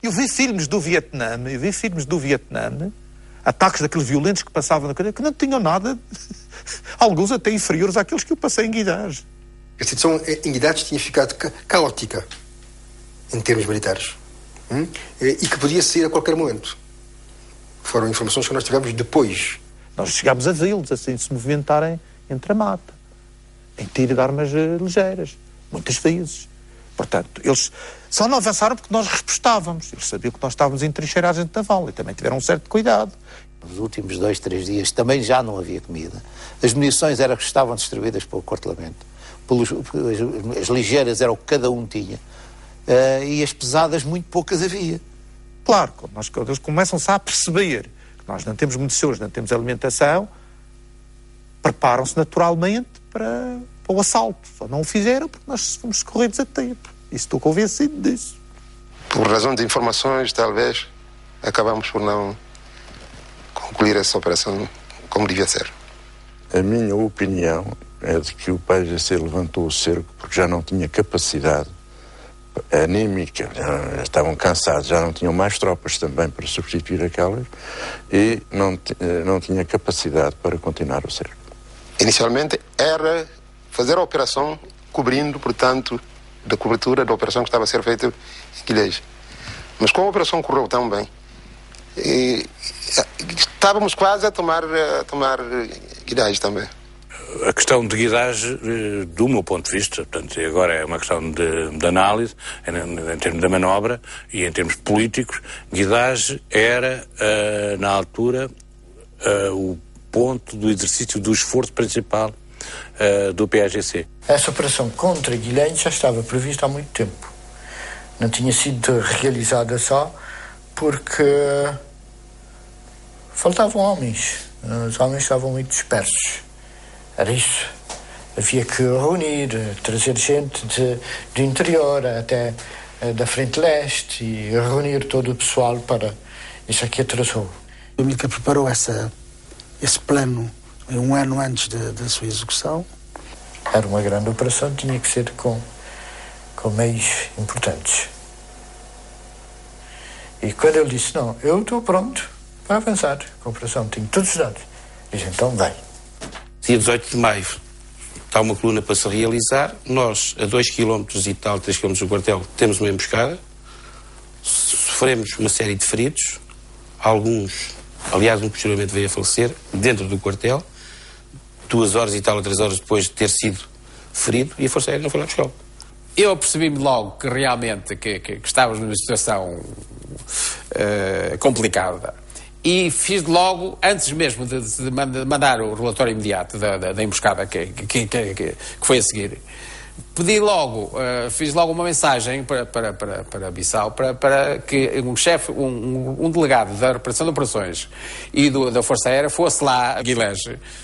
Eu vi filmes do Vietnã, ataques daqueles violentos que passavam na cadeia, que não tinham nada, alguns até inferiores àqueles que eu passei em Guidares. A situação em Guidares tinha ficado caótica, em termos militares, e que podia sair a qualquer momento. Foram informações que nós tivemos depois. Nós chegámos a vê-los assim se movimentarem entre a mata, em tiro de armas ligeiras, muitas vezes. Portanto, eles só não avançaram porque nós respostávamos. Eles sabiam que nós estávamos entrincheirados dentro da vala e também tiveram um certo cuidado. Nos últimos 2, 3 dias também já não havia comida. As munições estavam distribuídas pelo quartelamento. As ligeiras eram o que cada um tinha. E as pesadas muito poucas havia. Claro, quando eles começam-se a perceber que nós não temos munições, não temos alimentação, preparam-se naturalmente para o assalto. Só não o fizeram porque nós fomos socorridos a tempo. E estou convencido disso. Por razão de informações, talvez, acabamos por não concluir essa operação como devia ser. A minha opinião é de que o PAIGC levantou o cerco porque já não tinha capacidade anímica, já estavam cansados, já não tinham mais tropas também para substituir aquelas e não tinha capacidade para continuar o cerco. Inicialmente era fazer a operação cobrindo, portanto, da cobertura da operação que estava a ser feita em Guilhés. Mas como a operação correu tão bem, estávamos quase a tomar Guilhés também. A questão de Guidares, do meu ponto de vista, portanto, agora é uma questão de análise, em termos da manobra e em termos políticos, Guidares era, na altura, o ponto do exercício do esforço principal do PAIGC. Essa operação contra Guilherme já estava prevista há muito tempo. Não tinha sido realizada só porque faltavam homens. Os homens estavam muito dispersos. Era isso. Havia que reunir, trazer gente do interior até da frente leste e reunir todo o pessoal para... Isso aqui atrasou. O Amílcar preparou esse plano um ano antes da sua execução. Era uma grande operação, tinha que ser com meios importantes. E quando ele disse, não, eu estou pronto para avançar com a operação, tenho todos os dados. Disse, então vai. Dia 18 de maio está uma coluna para se realizar. Nós, a 2 km e tal, 3 km do quartel, temos uma emboscada. Sofremos uma série de feridos. Alguns, aliás, um posteriormente veio a falecer dentro do quartel. 2 horas e tal, 3 horas depois de ter sido ferido, e a Força Aérea não foi lá buscá-lo. Eu apercebi-me logo que realmente que estávamos numa situação complicada. E fiz logo, antes mesmo de mandar o relatório imediato da emboscada que foi a seguir, fiz logo uma mensagem para Bissau, para que um chefe, um delegado da Operação de Operações e da Força Aérea fosse lá a Guilhés.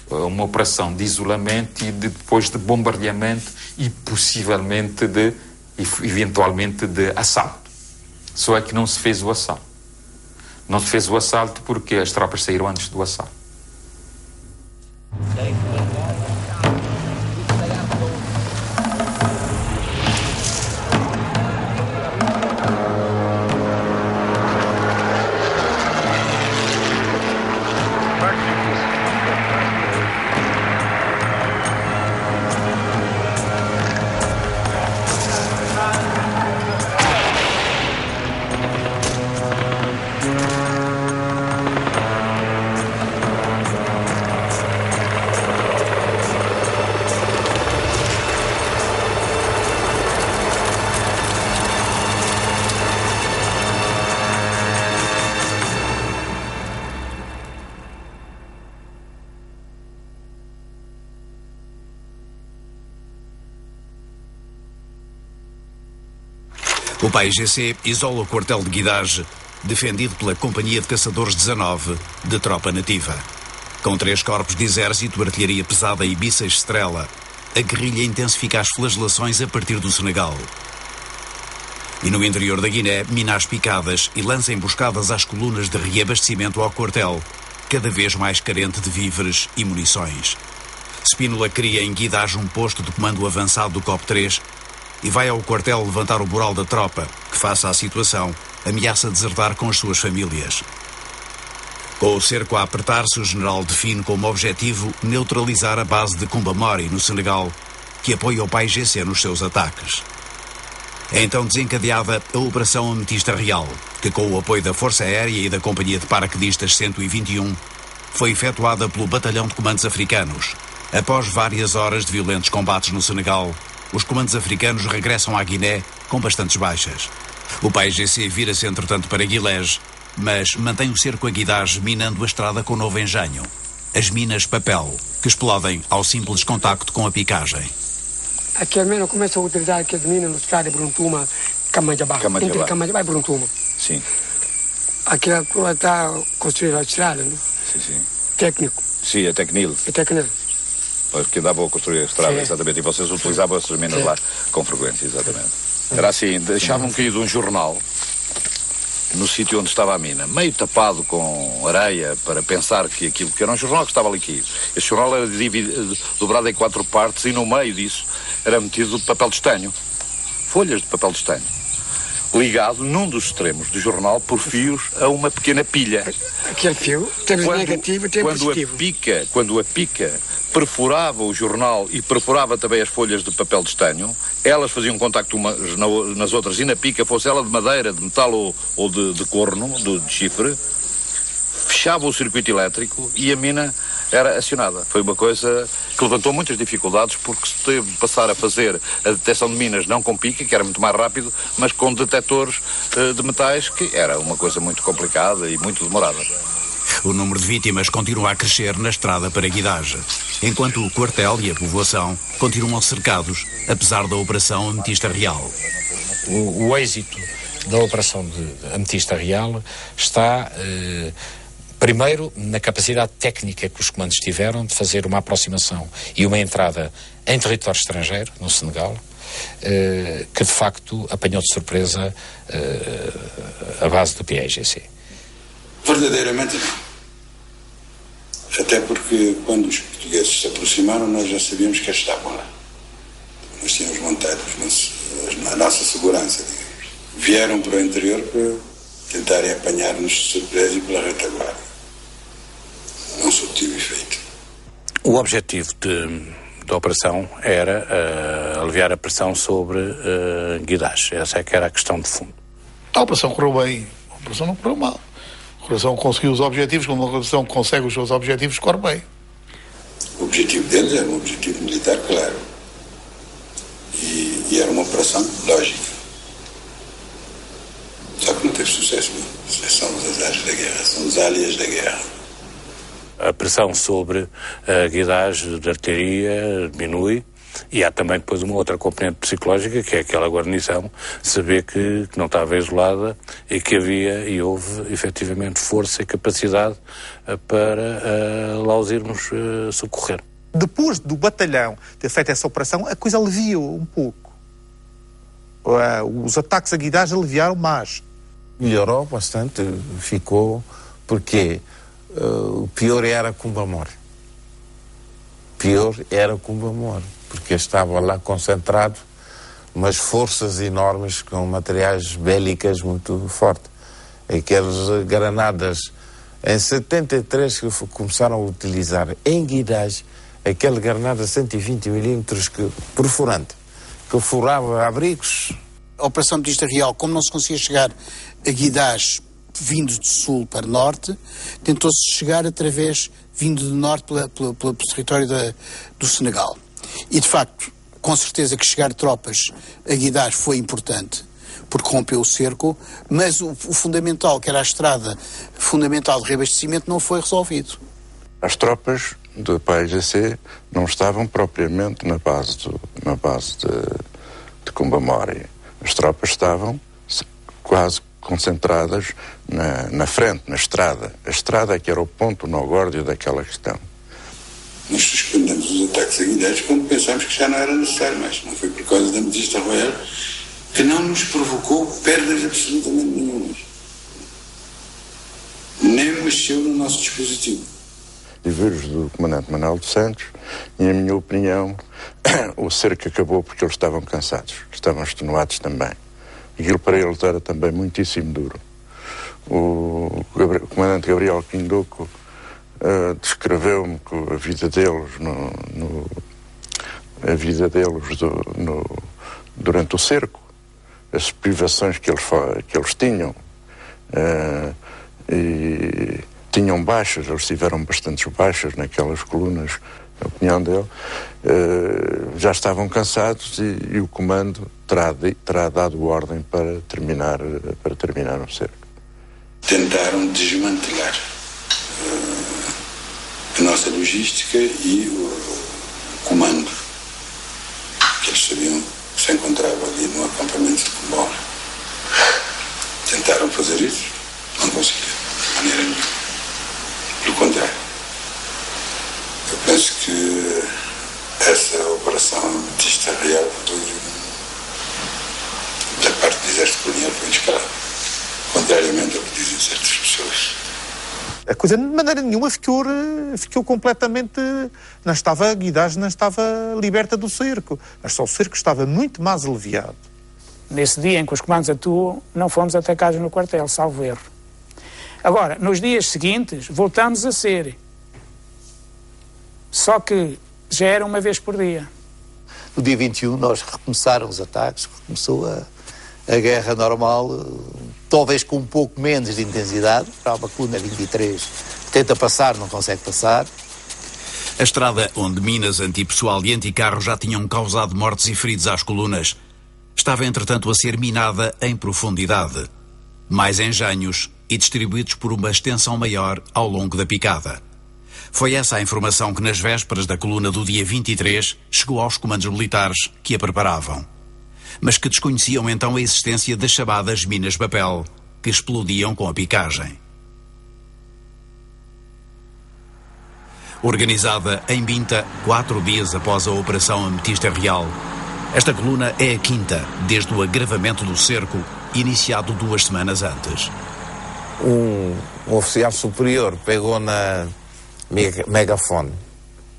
Uma operação de isolamento e depois de bombardeamento e possivelmente eventualmente de assalto. Só é que não se fez o assalto. Não se fez o assalto porque as tropas saíram antes do assalto. O PAIGC isola o quartel de Guidares, defendido pela Companhia de Caçadores 19, de tropa nativa. Com 3 corpos de exército, artilharia pesada e mísseis Estrela, a guerrilha intensifica as flagelações a partir do Senegal. E no interior da Guiné, mina as picadas e lança emboscadas às colunas de reabastecimento ao quartel, cada vez mais carente de víveres e munições. Spínola cria em Guidares um posto de comando avançado do COP 3 e vai ao quartel levantar o moral da tropa, que, face à situação, ameaça desertar com as suas famílias. Com o cerco a apertar-se, o general define como objetivo neutralizar a base de Kumbamori, no Senegal, que apoia o PAIGC nos seus ataques. É então desencadeada a Operação Ametista Real, que com o apoio da Força Aérea e da Companhia de Paraquedistas 121, foi efetuada pelo Batalhão de Comandos Africanos. Após várias horas de violentos combates no Senegal, os comandos africanos regressam à Guiné com bastantes baixas. O PAIGC vira-se entretanto para Guilés, mas mantém o cerco a Guidage, minando a estrada com novo engenho. As minas papel, que explodem ao simples contacto com a picagem. Aqui ao menos começa a utilizar aquelas minas na estrada de Bruntuma, Camajabá. Entre Camajabá e Bruntuma. Sim. Aqui a rua está construindo a estrada, né? Sim. Técnico. Sim, é Tecnil. É Tecnil. Que andava a construir a estrada, Sim. exatamente. E vocês utilizavam essas minas lá com frequência, exatamente. Era assim, deixavam cair de um jornal no sítio onde estava a mina, meio tapado com areia para pensar que aquilo que era um jornal que estava ali caído. Esse jornal era dobrado em 4 partes e no meio disso era metido papel de estanho, folhas de papel de estanho, ligado num dos extremos do jornal por fios a uma pequena pilha. Aquele fio, temos negativo e temos positivo. Quando a pica perfurava o jornal e perfurava também as folhas de papel de estanho, elas faziam contacto umas nas outras e na pica, fosse ela de madeira, de metal ou de corno, de chifre, fechava o circuito elétrico e a mina era acionada. Foi uma coisa que levantou muitas dificuldades porque se teve de passar a fazer a detecção de minas não com pica, que era muito mais rápido, mas com detectores de metais, que era uma coisa muito complicada e muito demorada. O número de vítimas continua a crescer na estrada para Guidage, enquanto o quartel e a povoação continuam cercados, apesar da Operação Ametista Real. O êxito da Operação de Ametista Real está, primeiro, na capacidade técnica que os comandos tiveram de fazer uma aproximação e uma entrada em território estrangeiro, no Senegal, que de facto apanhou de surpresa a base do PAIGC. Verdadeiramente não. Até porque quando os portugueses se aproximaram nós já sabíamos que eles estavam lá. Nós tínhamos montado a nossa segurança, digamos. Vieram para o interior para tentarem apanhar-nos de surpresa e pela retaguarda. Não surtiu efeito. O objetivo da operação era aliviar a pressão sobre Guidage. Essa é que era a questão de fundo. A operação correu bem. A operação não correu mal. A operação conseguiu os objetivos. Quando a operação consegue os seus objetivos, corre bem. O objetivo deles era um objetivo militar, claro. E era uma operação lógica. Só que não teve sucesso. São os azares da guerra, são os alias da guerra. A pressão sobre a Guidage de artilharia diminui e há também depois uma outra componente psicológica, que é aquela guarnição, saber que não estava isolada e que havia e houve efetivamente força e capacidade para lá os irmos socorrer. Depois do batalhão ter feito essa operação, a coisa aliviou um pouco. Os ataques a Guidage aliviaram mais. Melhorou bastante, ficou, porque o pior era Kumbamori. Porque estava lá concentrado umas forças enormes com materiais bélicas muito fortes. Aquelas granadas, em 73 que começaram a utilizar em Guidage, aquela granada 120 milímetros perfurante, que furava abrigos. A Operação Ametista Real, como não se conseguia chegar a Guidage vindo de sul para norte, tentou-se chegar vindo de norte pelo território do Senegal. E, de facto, com certeza que chegar tropas a Guidage foi importante, porque rompeu o cerco, mas o fundamental, que era a estrada fundamental de reabastecimento, não foi resolvido. As tropas do PAIGC não estavam propriamente na base de Kumbamori. As tropas estavam quase concentradas na frente, na estrada. A estrada é que era o ponto nogórdio daquela questão. Nós suspendemos os ataques a Guidage quando pensámos que já não era necessário mais. Não foi por causa da Ametista Real que não nos provocou perdas absolutamente nenhumas. Nem mexeu no nosso dispositivo. Livros do comandante Manuel dos Santos, e, em minha opinião, o cerco acabou porque eles estavam cansados, estavam extenuados também. Aquilo para eles era também muitíssimo duro. O comandante Gabriel Quindoco descreveu-me a vida deles durante o cerco, as privações que eles tinham, e tinham baixas, eles tiveram bastantes baixas naquelas colunas, na opinião dele. Já estavam cansados e o comando terá dado ordem para terminar o cerco. Tentaram desmantelar a nossa logística e o comando, que eles sabiam que se encontrava ali no acampamento de Combola. Tentaram fazer isso, não conseguiram, de maneira nenhuma. Pelo contrário, eu penso que essa operação ametista real da parte do exército colonial foi descarada, contrariamente ao que dizem certas pessoas. A coisa de maneira nenhuma ficou completamente... Guidares não estava liberta do cerco, mas só o cerco estava muito mais aliviado. Nesse dia em que os comandos atuam, não fomos atacados no quartel, salvo erro. Agora, nos dias seguintes, voltamos a ser. Só que já era uma vez por dia. No dia 21 nós recomeçaram os ataques, recomeçou a guerra normal, talvez com um pouco menos de intensidade. Para a coluna 23 tenta passar, não consegue passar. A estrada onde minas antipessoal e anticarro já tinham causado mortes e feridos às colunas estava, entretanto, a ser minada em profundidade, mais engenhos e distribuídos por uma extensão maior ao longo da picada. Foi essa a informação que, nas vésperas da coluna do dia 23, chegou aos comandos militares que a preparavam, mas que desconheciam então a existência das chamadas minas de papel, que explodiam com a picagem. Organizada em Binta 4 dias após a Operação Ametista Real, esta coluna é a quinta desde o agravamento do cerco, iniciado 2 semanas antes. Um oficial superior pegou na megafone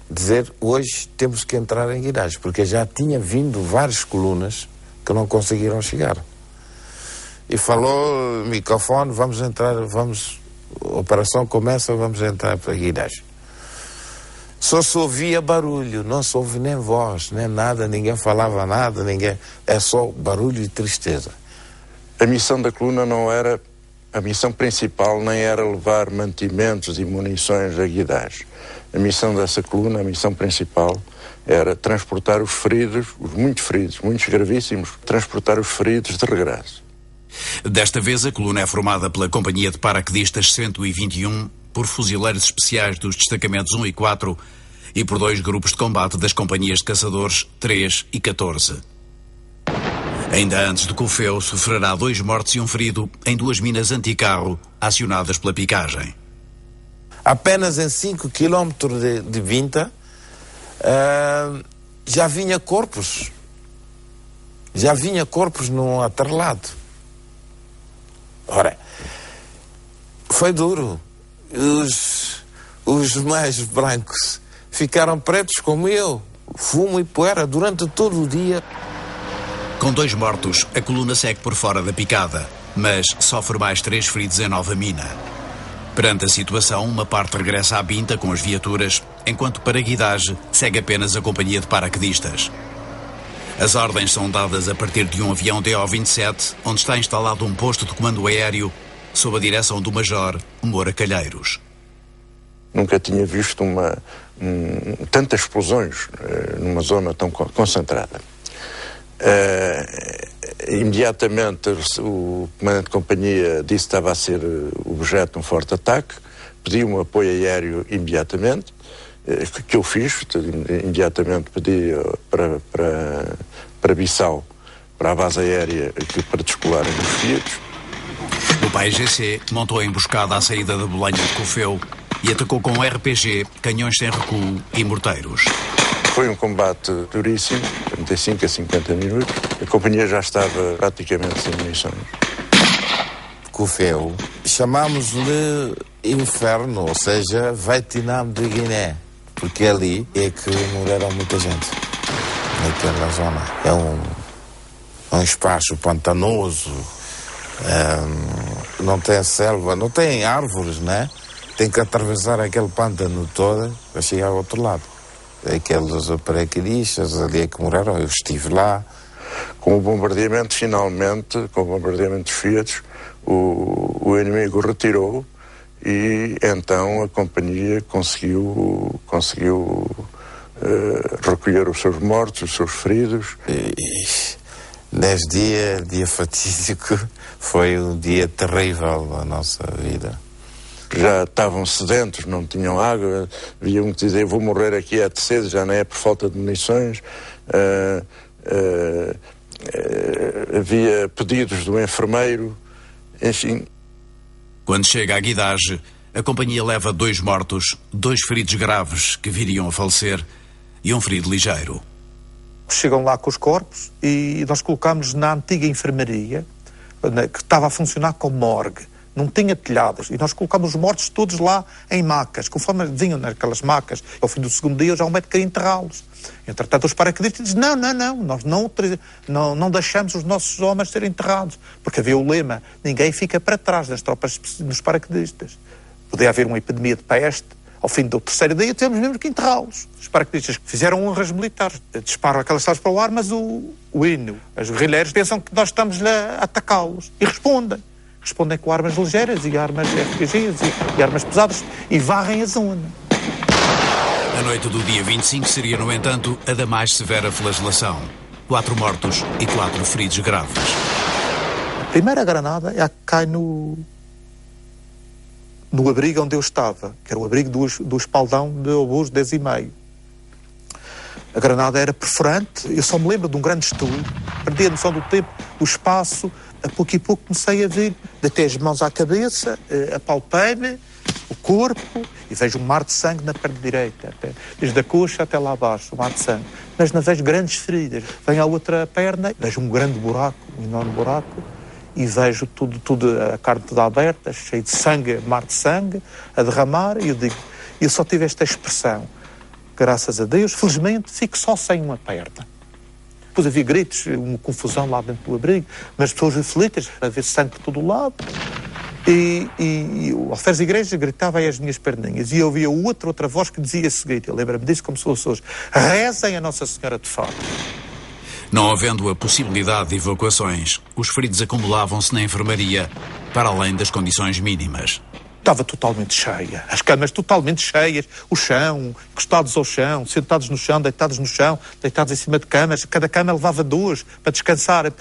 dizer: hoje temos que entrar em Guidares, porque já tinha vindo várias colunas que não conseguiram chegar. E falou, microfone, vamos entrar, a operação começa, vamos entrar para Guidares. Só se ouvia barulho, não se ouve nem voz, nem nada, ninguém falava nada, é só barulho e tristeza. A missão da coluna não era, a missão principal nem era levar mantimentos e munições a Guidares. A missão dessa coluna, a missão principal, era transportar os feridos, os muitos gravíssimos, transportar os feridos de regresso. Desta vez a coluna é formada pela Companhia de Paraquedistas 121, por fuzileiros especiais dos destacamentos 1 e 4 e por 2 grupos de combate das companhias de caçadores 3 e 14. Ainda antes de Cofeu, sofrerá 2 mortos e um ferido em 2 minas anticarro acionadas pela picagem. Apenas em 5 km de Binta já vinha corpos no atrelado. Ora, foi duro. Os mais brancos ficaram pretos como eu, fumo e poeira durante todo o dia. Com 2 mortos, a coluna segue por fora da picada, mas sofre mais 3 feridos em Nova Mina. Perante a situação, uma parte regressa à Binta com as viaturas, enquanto para Guidage segue apenas a companhia de paraquedistas. As ordens são dadas a partir de um avião DO-27, onde está instalado um posto de comando aéreo sob a direção do Major Moura Calheiros. Nunca tinha visto tantas explosões numa zona tão concentrada. Imediatamente o comandante de companhia disse que estava a ser objeto de um forte ataque, pediu um apoio aéreo imediatamente, que eu fiz, imediatamente pedi para Bissau, para a base aérea, para descolarem os feridos. O PAIGC montou a emboscada à saída da boleia de Cofeu e atacou com RPG, canhões sem recuo e morteiros. Foi um combate duríssimo, 45 a 50 minutos. A companhia já estava praticamente sem munições. Cofeu, chamámos-lhe inferno, ou seja, Vietnã de Guiné, porque ali é que morreram muita gente, naquela zona. um espaço pantanoso, não tem selva, não tem árvores, né? Tem que atravessar aquele pântano todo para chegar ao outro lado. Aqueles paraquedistas ali que moraram, eu estive lá. Com o bombardeamento, finalmente, com o bombardeamento dos Fiat, o inimigo retirou e então a companhia conseguiu recolher os seus mortos, os seus feridos. Nesse dia fatídico, foi um dia terrível da nossa vida. Já estavam sedentos, não tinham água, havia um que dizia, vou morrer aqui de sede, já não é por falta de munições. Havia pedidos do enfermeiro, enfim. Quando chega à Guidage, a companhia leva 2 mortos, 2 feridos graves que viriam a falecer e um ferido ligeiro. Chegam lá com os corpos e nós colocámos na antiga enfermaria, que estava a funcionar como morgue. Não tinha telhados. E nós colocámos os mortos todos lá em macas. Conforme vinham naquelas macas, ao fim do segundo dia, já o médico queria enterrá-los. Entretanto, os paraquedistas dizem, nós não deixamos os nossos homens serem enterrados. Porque havia o lema, ninguém fica para trás das tropas dos paraquedistas. Podia haver uma epidemia de peste. Ao fim do terceiro dia, tivemos mesmo que enterrá-los. Os paraquedistas fizeram honras militares. Disparam aquelas salas para o ar, mas o hino, os guerrilheiros pensam que nós estamos a atacá-los. E respondem. Respondem com armas ligeiras e armas RPGs e armas pesadas e varrem a zona. A noite do dia 25 seria, no entanto, a da mais severa flagelação. 4 mortos e 4 feridos graves. A primeira granada é a que cai no abrigo onde eu estava, que era o abrigo do espaldão de obus 10,5. A granada era perfurante, eu só me lembro de um grande estudo, perdi a noção do tempo, do espaço. A pouco e pouco comecei a ver, deitei as mãos à cabeça, apalpei-me, o corpo, e vejo um mar de sangue na perna direita, desde a coxa até lá abaixo, um mar de sangue. Mas não vejo grandes feridas. Venho à outra perna, vejo um grande buraco, um enorme buraco, e vejo tudo a carne toda aberta, cheio de sangue, mar de sangue, a derramar, e eu só tive esta expressão, graças a Deus, felizmente fico só sem uma perna. Depois havia gritos, uma confusão lá dentro do abrigo, mas pessoas aflitas, a ver sangue por todo o lado. E o alferes da igreja gritava aí as minhas perninhas. E eu ouvia outra voz que dizia o seguinte, eu lembro-me disso como se fosse hoje, rezem a Nossa Senhora de Fátima. Não havendo a possibilidade de evacuações, os feridos acumulavam-se na enfermaria, para além das condições mínimas. Estava totalmente cheia, as camas totalmente cheias, o chão, encostados ao chão, sentados no chão, deitados em cima de camas, cada cama levava 2 para descansarem,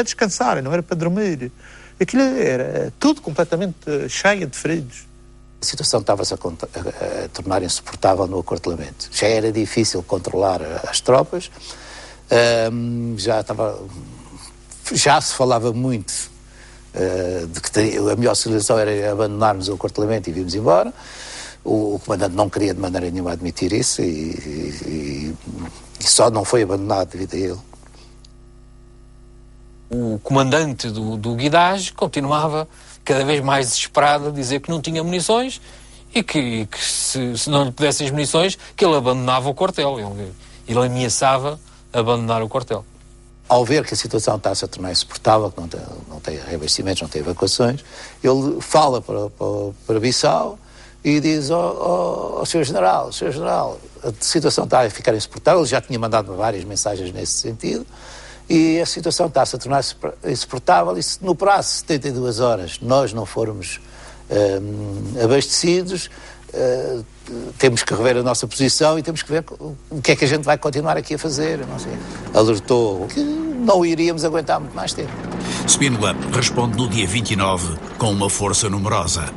não era para dormir. Aquilo era tudo completamente cheio de feridos. A situação estava-se a tornar insuportável no aquartelamento. Já era difícil controlar as tropas, já se falava muito de que a melhor solução era abandonarmos o aquartelamento e virmos embora. O comandante não queria de maneira nenhuma admitir isso e só não foi abandonado devido a ele. O comandante do Guidage continuava cada vez mais desesperado a dizer que não tinha munições e que se não lhe pudessem as munições, que ele abandonava o quartel. Ele ameaçava abandonar o quartel. Ao ver que a situação está-se a tornar insuportável, que não tem reabastecimentos, não tem evacuações, ele fala para Bissau e diz ao Sr. General, a situação está a ficar insuportável. Ele já tinha mandado várias mensagens nesse sentido, e a situação está-se a tornar insuportável, e se no prazo de 72 horas nós não formos abastecidos, temos que rever a nossa posição e temos que ver o que é que a gente vai continuar aqui a fazer. Não sei. Alertou que não iríamos aguentar muito mais tempo. Spínola responde no dia 29 com uma força numerosa.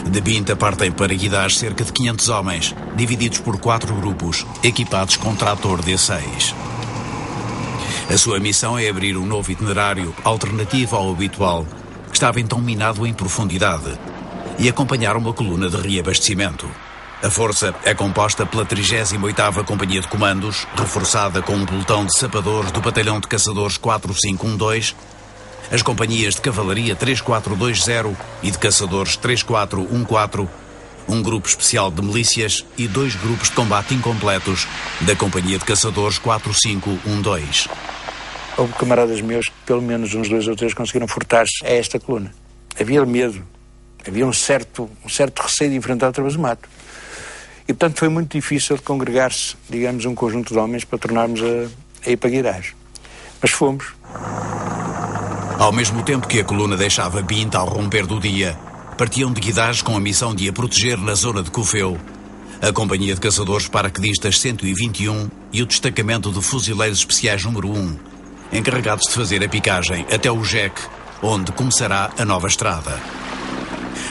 De Binta partem para Guidage cerca de 500 homens, divididos por 4 grupos, equipados com trator D6. A sua missão é abrir um novo itinerário alternativo ao habitual, que estava então minado em profundidade, e acompanhar uma coluna de reabastecimento. A força é composta pela 38ª Companhia de Comandos, reforçada com um pelotão de sapadores do Batalhão de Caçadores 4512, as companhias de Cavalaria 3420 e de Caçadores 3414, um grupo especial de milícias e 2 grupos de combate incompletos da Companhia de Caçadores 4512. houve camaradas meus que pelo menos uns 2 ou 3 conseguiram furtar-se a esta coluna. Havia medo, havia um certo receio de enfrentar outra vez o mato. E, portanto, foi muito difícil de congregar-se, digamos, um conjunto de homens para tornarmos a ir para Guidares. Mas fomos. Ao mesmo tempo que a coluna deixava Binta ao romper do dia, partiam de Guidares com a missão de a proteger na zona de Cofeu a Companhia de Caçadores Paraquedistas 121 e o Destacamento de Fuzileiros Especiais número 1, encarregados de fazer a picagem até o Jeque, onde começará a nova estrada.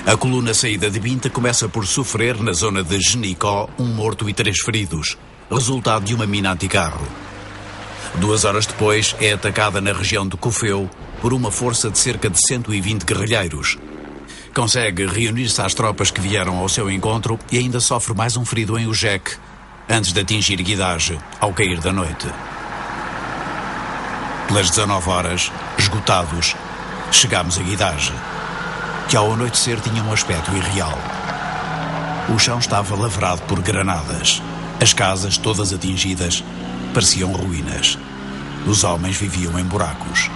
A coluna saída de Binta começa por sofrer, na zona de Genicó, um morto e 3 feridos, resultado de uma mina anticarro. 2 horas depois é atacada na região de Cofeu por uma força de cerca de 120 guerrilheiros. Consegue reunir-se às tropas que vieram ao seu encontro e ainda sofre mais um ferido em Ujeque, antes de atingir Guidage ao cair da noite. Pelas 19 horas, esgotados, chegámos a Guidage, que ao anoitecer tinha um aspecto irreal. O chão estava lavrado por granadas. As casas, todas atingidas, pareciam ruínas. Os homens viviam em buracos.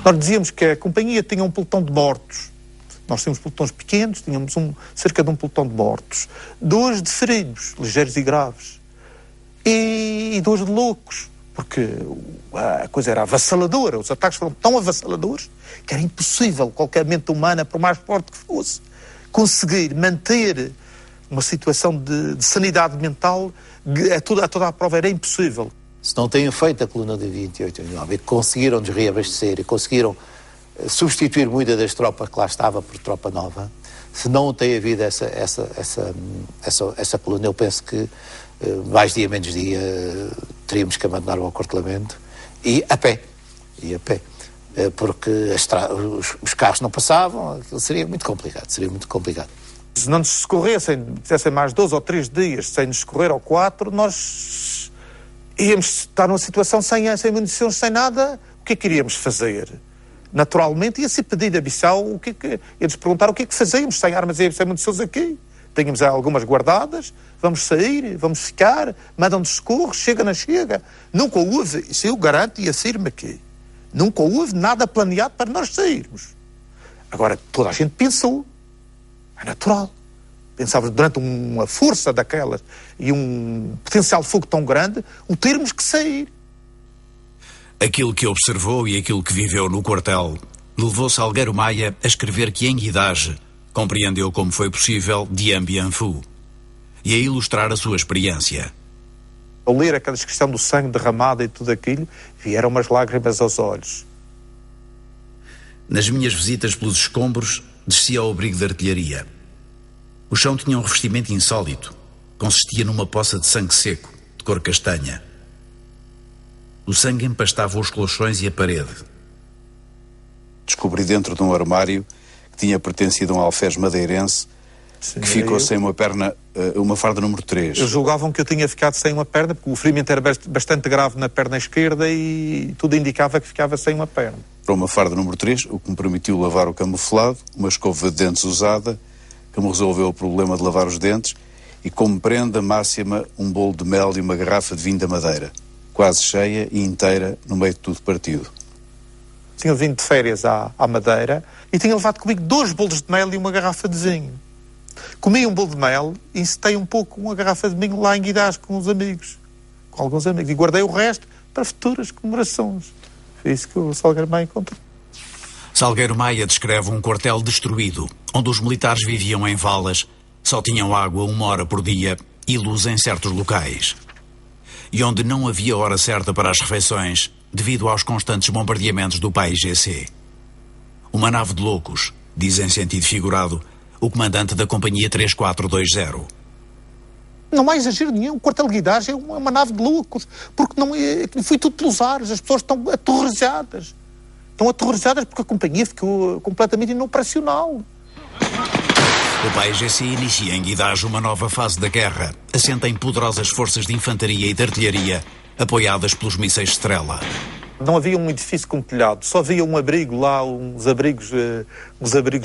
Nós dizíamos que a companhia tinha um pelotão de mortos. Nós tínhamos pelotões pequenos, tínhamos cerca de um pelotão de mortos. 2 de feridos, ligeiros e graves. E 2 de loucos. Porque a coisa era avassaladora. Os ataques foram tão avassaladores que era impossível qualquer mente humana, por mais forte que fosse, conseguir manter uma situação de sanidade mental a toda a prova. Era impossível. Se não têm feito a coluna de 28 e 9 e conseguiram-nos reabastecer e conseguiram substituir muita das tropas que lá estava por tropa nova, se não tem havido essa coluna, eu penso que mais dia menos dia teríamos que abandonar o acortelamento e a pé, porque os carros não passavam, seria muito complicado. Se não nos socorressem, fizessem mais 2 ou 3 dias sem nos socorrer, ou 4, nós íamos estar numa situação sem munições, sem nada. O que é que iríamos fazer? Naturalmente ia-se pedir a Bissau, ia-nos perguntar o que é que fazíamos sem armas e sem munições aqui. Tínhamos algumas guardadas, vamos sair, vamos ficar, mandam-nos socorro, chega. Nunca houve, isso eu garanto e afirmo aqui, nunca houve nada planeado para nós sairmos. Agora, toda a gente pensou, é natural. Pensávamos durante uma força daquelas e um potencial de fogo tão grande, o termos que sair. Aquilo que observou e aquilo que viveu no quartel levou Salgueiro Maia a escrever que em Guidage compreendeu como foi possível Dien Bien Phu e a ilustrar a sua experiência. Ao ler aquela descrição do sangue derramado e tudo aquilo, vieram umas lágrimas aos olhos. Nas minhas visitas pelos escombros, descia ao abrigo de artilharia. O chão tinha um revestimento insólito. Consistia numa poça de sangue seco, de cor castanha. O sangue empastava os colchões e a parede. Descobri dentro de um armário que tinha pertencido a um alferes madeirense que ficou sem uma perna, uma farda número 3. Eles julgavam que eu tinha ficado sem uma perna, porque o ferimento era bastante grave na perna esquerda e tudo indicava que ficava sem uma perna. Para uma farda número 3, o que me permitiu lavar o camuflado, uma escova de dentes usada, que me resolveu o problema de lavar os dentes, e como prenda máxima um bolo de mel e uma garrafa de vinho da Madeira, quase cheia e inteira no meio de tudo partido. Tinha vindo de férias à Madeira e tinha levado comigo 2 bolos de mel e uma garrafa de vinho. Comi um bolo de mel e encetei um pouco uma garrafa de vinho lá em Guidage com alguns amigos. E guardei o resto para futuras comemorações. Foi isso que o Salgueiro Maia encontrou. Salgueiro Maia descreve um quartel destruído, onde os militares viviam em valas, só tinham água 1 hora por dia e luz em certos locais. E onde não havia hora certa para as refeições, devido aos constantes bombardeamentos do PAIGC. Uma nave de loucos, diz em sentido figurado o comandante da Companhia 3420. Não há exagero nenhum, o quartel de Guidage é uma nave de loucos, porque não foi tudo pelos ares, as pessoas estão aterrorizadas. Estão aterrorizadas porque a companhia ficou completamente inoperacional. O PAIGC inicia em Guidage uma nova fase da guerra, assenta em poderosas forças de infantaria e de artilharia, apoiadas pelos mísseis Strela. Não havia um edifício com telhado, só havia um abrigo lá, uns abrigos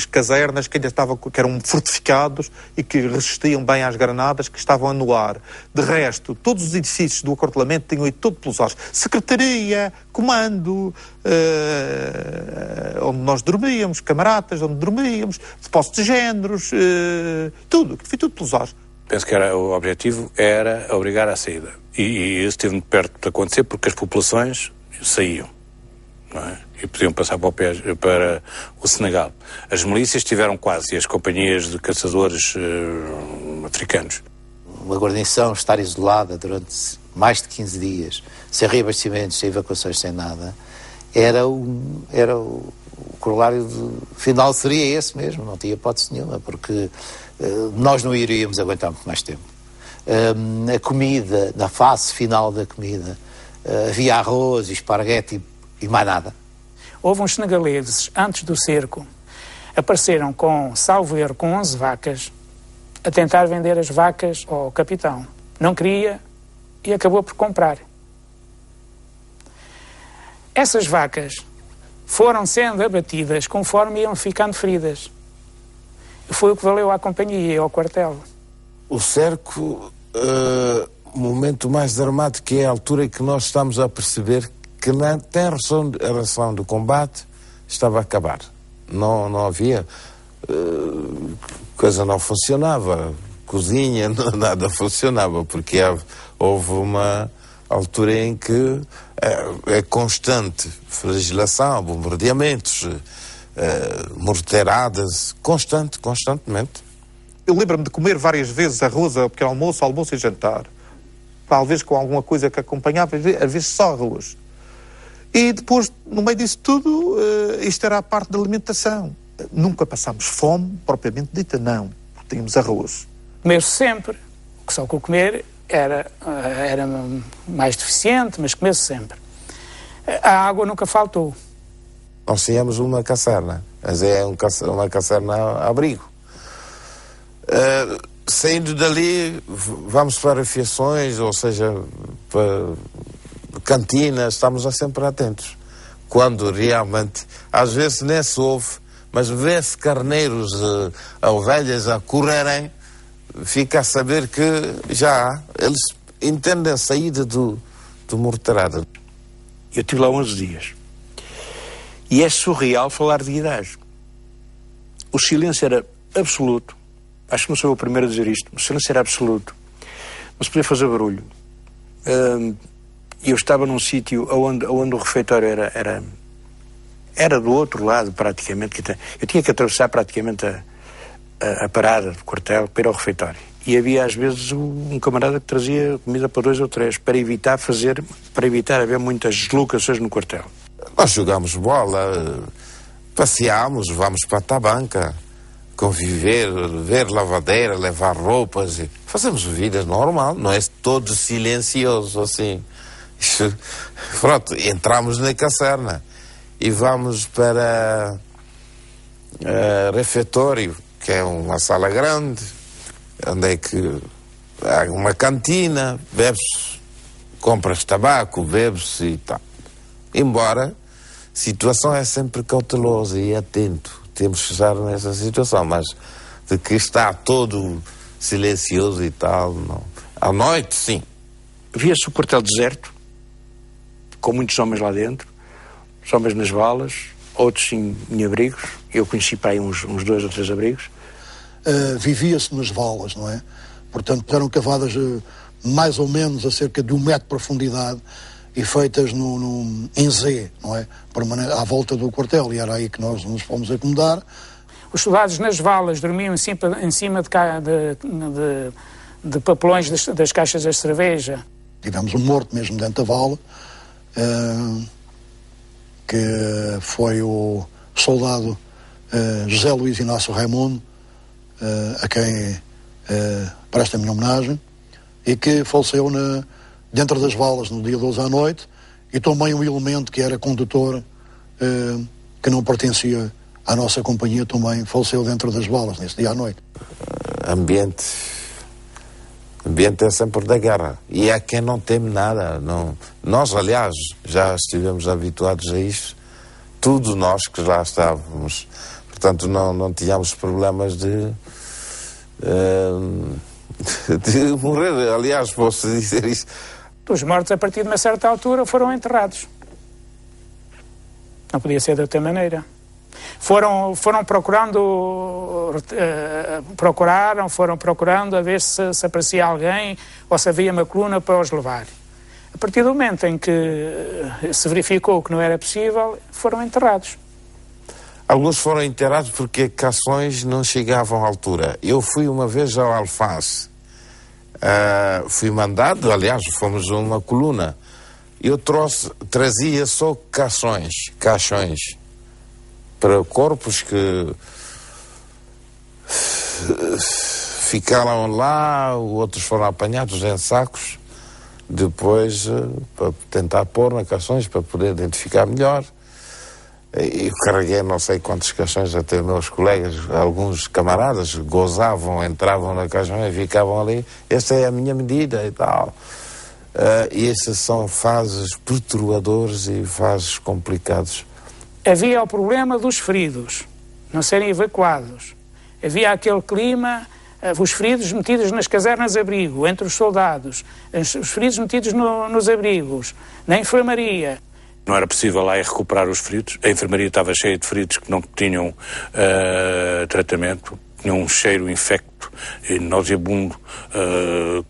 casernas que ainda que eram fortificados e que resistiam bem às granadas que estavam no ar. De resto, todos os edifícios do acortelamento tinham ido todo pelos ares. Secretaria, comando, onde nós dormíamos, camaradas onde dormíamos, depósitos de géneros, tudo, foi tudo pelos ares. Penso que o objetivo era obrigar à saída. E isso esteve muito perto de acontecer porque as populações saíam, não é? E podiam passar para o Senegal. As milícias tiveram quase, e as companhias de caçadores africanos. Uma guarnição estar isolada durante mais de 15 dias, sem reabastecimentos, sem evacuações, sem nada, era o corolário final seria esse mesmo, não tinha hipótese nenhuma, porque nós não iríamos aguentar muito mais tempo. A comida, na fase final da comida, havia arroz e esparguete e mais nada. Houve uns senegaleses, antes do cerco, apareceram com, salvo erro, com 11 vacas, a tentar vender as vacas ao capitão. Não queria e acabou por comprar. Essas vacas foram sendo abatidas conforme iam ficando feridas. Foi o que valeu à companhia e ao quartel. O cerco, o momento mais dramático é a altura em que nós estamos a perceber que a ração do combate estava a acabar. Não havia... coisa não funcionava. Cozinha, nada funcionava, porque houve uma altura em que é constante flagelação, bombardeamentos, morteiradas, constantemente. Eu lembro-me de comer várias vezes arroz ao pequeno almoço e jantar. Talvez com alguma coisa que acompanhava, às vezes só arroz. E depois, no meio disso tudo, isto era a parte da alimentação. Nunca passámos fome, propriamente dita, não. Porque tínhamos arroz. Comer sempre. Só que o comer era mais deficiente, mas comer-se sempre. A água nunca faltou. Nós tínhamos uma caserna, mas é uma caserna a abrigo. Saindo dali, vamos para refeições, ou seja, para cantinas, estamos sempre atentos. Quando realmente, às vezes nem se ouve, mas vê-se carneiros, ovelhas a correrem, fica a saber que já eles entendem a saída do morteirado. Eu estive lá 11 dias. E é surreal falar de Guidajo. O silêncio era absoluto. Acho que não sou o primeiro a dizer isto. O silêncio era absoluto. Não se podia fazer barulho. Eu estava num sítio onde o refeitório era do outro lado, praticamente. Eu tinha que atravessar praticamente a parada do quartel para ir ao refeitório. E havia às vezes um camarada que trazia comida para 2 ou 3, para evitar haver muitas deslocações no quartel. Nós jogámos bola, passeámos, vamos para a tabanca, conviver, ver lavadeira, levar roupas, fazemos vida normal, não é todo silencioso assim. Pronto, entramos na caserna e vamos para refeitório, que é uma sala grande, onde é que há uma cantina, bebe-se, compras tabaco, bebe-se e tal. Embora a situação é sempre cautelosa e atento, temos que estar nessa situação, mas de que está todo silencioso e tal, não. À noite, sim. Via-se o quartel deserto, com muitos homens lá dentro, os homens nas valas, outros em abrigos. Eu conheci para aí uns 2 ou 3 abrigos. Vivia-se nas valas, não é? Portanto, eram cavadas mais ou menos a cerca de 1 metro de profundidade e feitas em Z, não é? À volta do quartel, e era aí que nós nos fomos acomodar. Os soldados nas valas dormiam em cima de papelões das caixas de cerveja. Tivemos um morto mesmo dentro da vala, que foi o soldado José Luís Inácio Raimundo, a quem presta a minha homenagem, e que faleceu dentro das valas no dia 12 à noite, e também um elemento que era condutor, que não pertencia à nossa companhia, também faleceu dentro das valas nesse dia à noite. Ambiente O ambiente é sempre da guerra. E há quem não teme nada. Não. Nós, aliás, já estivemos habituados a isso. Tudo nós que lá estávamos. Portanto, não tínhamos problemas de morrer. Aliás, posso dizer isso. Os mortos, a partir de uma certa altura, foram enterrados. Não podia ser de outra maneira. Foram procurando a ver se aparecia alguém ou se havia uma coluna para os levar. A partir do momento em que se verificou que não era possível, foram enterrados. Alguns foram enterrados porque cações não chegavam à altura. Eu fui uma vez ao Alface. Fui mandado, aliás, fomos uma coluna. Eu trazia só caixões para corpos que ficaram lá, outros foram apanhados em sacos, depois para tentar pôr nas caixões para poder identificar melhor. Eu carreguei não sei quantos caixões, até meus colegas, alguns camaradas, gozavam, entravam na caixão e ficavam ali. Esta é a minha medida e tal. E essas são fases perturbadoras e fases complicadas. Havia o problema dos feridos não serem evacuados. Havia aquele clima, os feridos metidos nas casernas de abrigo, entre os soldados, os feridos metidos nos abrigos, na enfermaria. Não era possível lá recuperar os feridos. A enfermaria estava cheia de feridos que não tinham tratamento, tinham um cheiro infecto e nauseabundo,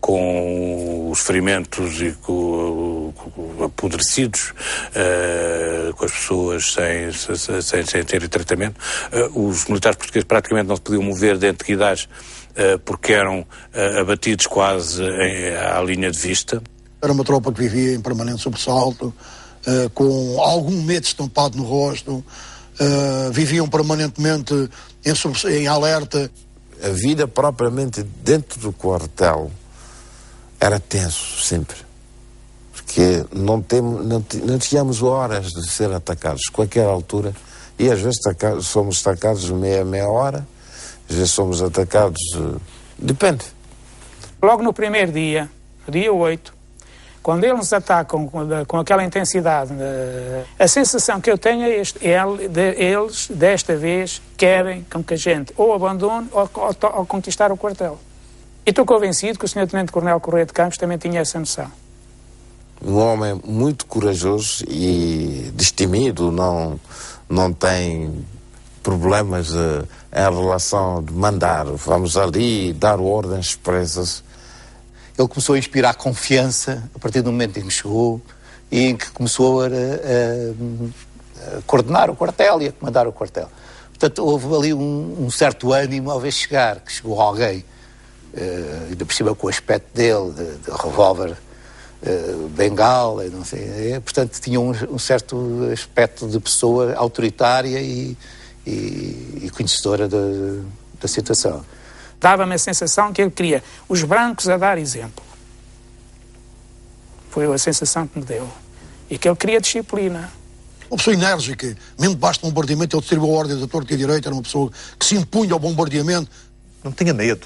com os ferimentos e apodrecidos, com as pessoas sem terem tratamento. Os militares portugueses praticamente não se podiam mover dentro de Guidares porque eram abatidos quase à linha de vista. Era uma tropa que vivia em permanente sobressalto, com algum medo estampado no rosto, viviam permanentemente em alerta. A vida propriamente dentro do quartel era tenso sempre, porque não tínhamos horas de ser atacados, qualquer altura, e às vezes somos atacados meia hora, às vezes somos atacados, depende. Logo no primeiro dia, no dia 8, quando eles atacam com aquela intensidade, a sensação que eu tenho é eles, desta vez, querem que a gente ou abandone ou conquistar o quartel. E estou convencido que o Sr. Tenente-Coronel Correia de Campos também tinha essa noção. Um homem muito corajoso e destemido, não tem problemas em relação de mandar, vamos ali, dar ordens expressas. Ele começou a inspirar confiança a partir do momento em que chegou e em que começou a coordenar o quartel e a comandar o quartel. Portanto, houve ali um certo ânimo ao ver chegar, que chegou alguém, ainda por cima com o aspecto dele, de revólver bengala, não sei, portanto tinha um certo aspecto de pessoa autoritária e conhecedora da situação. Dava-me a sensação que ele queria os brancos a dar exemplo. Foi a sensação que me deu. E que ele queria disciplina. Uma pessoa enérgica, mesmo debaixo de bombardeamento, ele distribuiu ordens a torto e a direita, era uma pessoa que se impunha ao bombardeamento. Não tinha medo.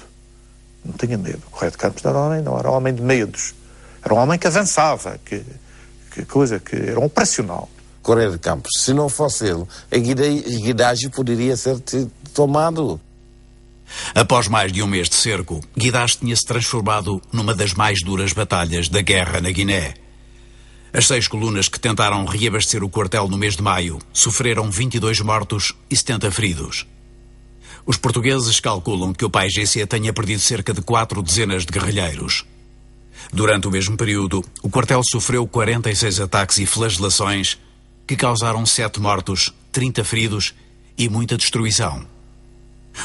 Não tinha medo. O Correia de Campos não era um homem de medos. Era um homem que avançava, que era um operacional. Correia de Campos, se não fosse ele, a Guidagem poderia ser tomado. Após mais de um mês de cerco, Guidares tinha-se transformado numa das mais duras batalhas da guerra na Guiné. As 6 colunas que tentaram reabastecer o quartel no mês de maio sofreram 22 mortos e 70 feridos. Os portugueses calculam que o PAIGC tenha perdido cerca de 4 dezenas de guerrilheiros. Durante o mesmo período, o quartel sofreu 46 ataques e flagelações que causaram 7 mortos, 30 feridos e muita destruição.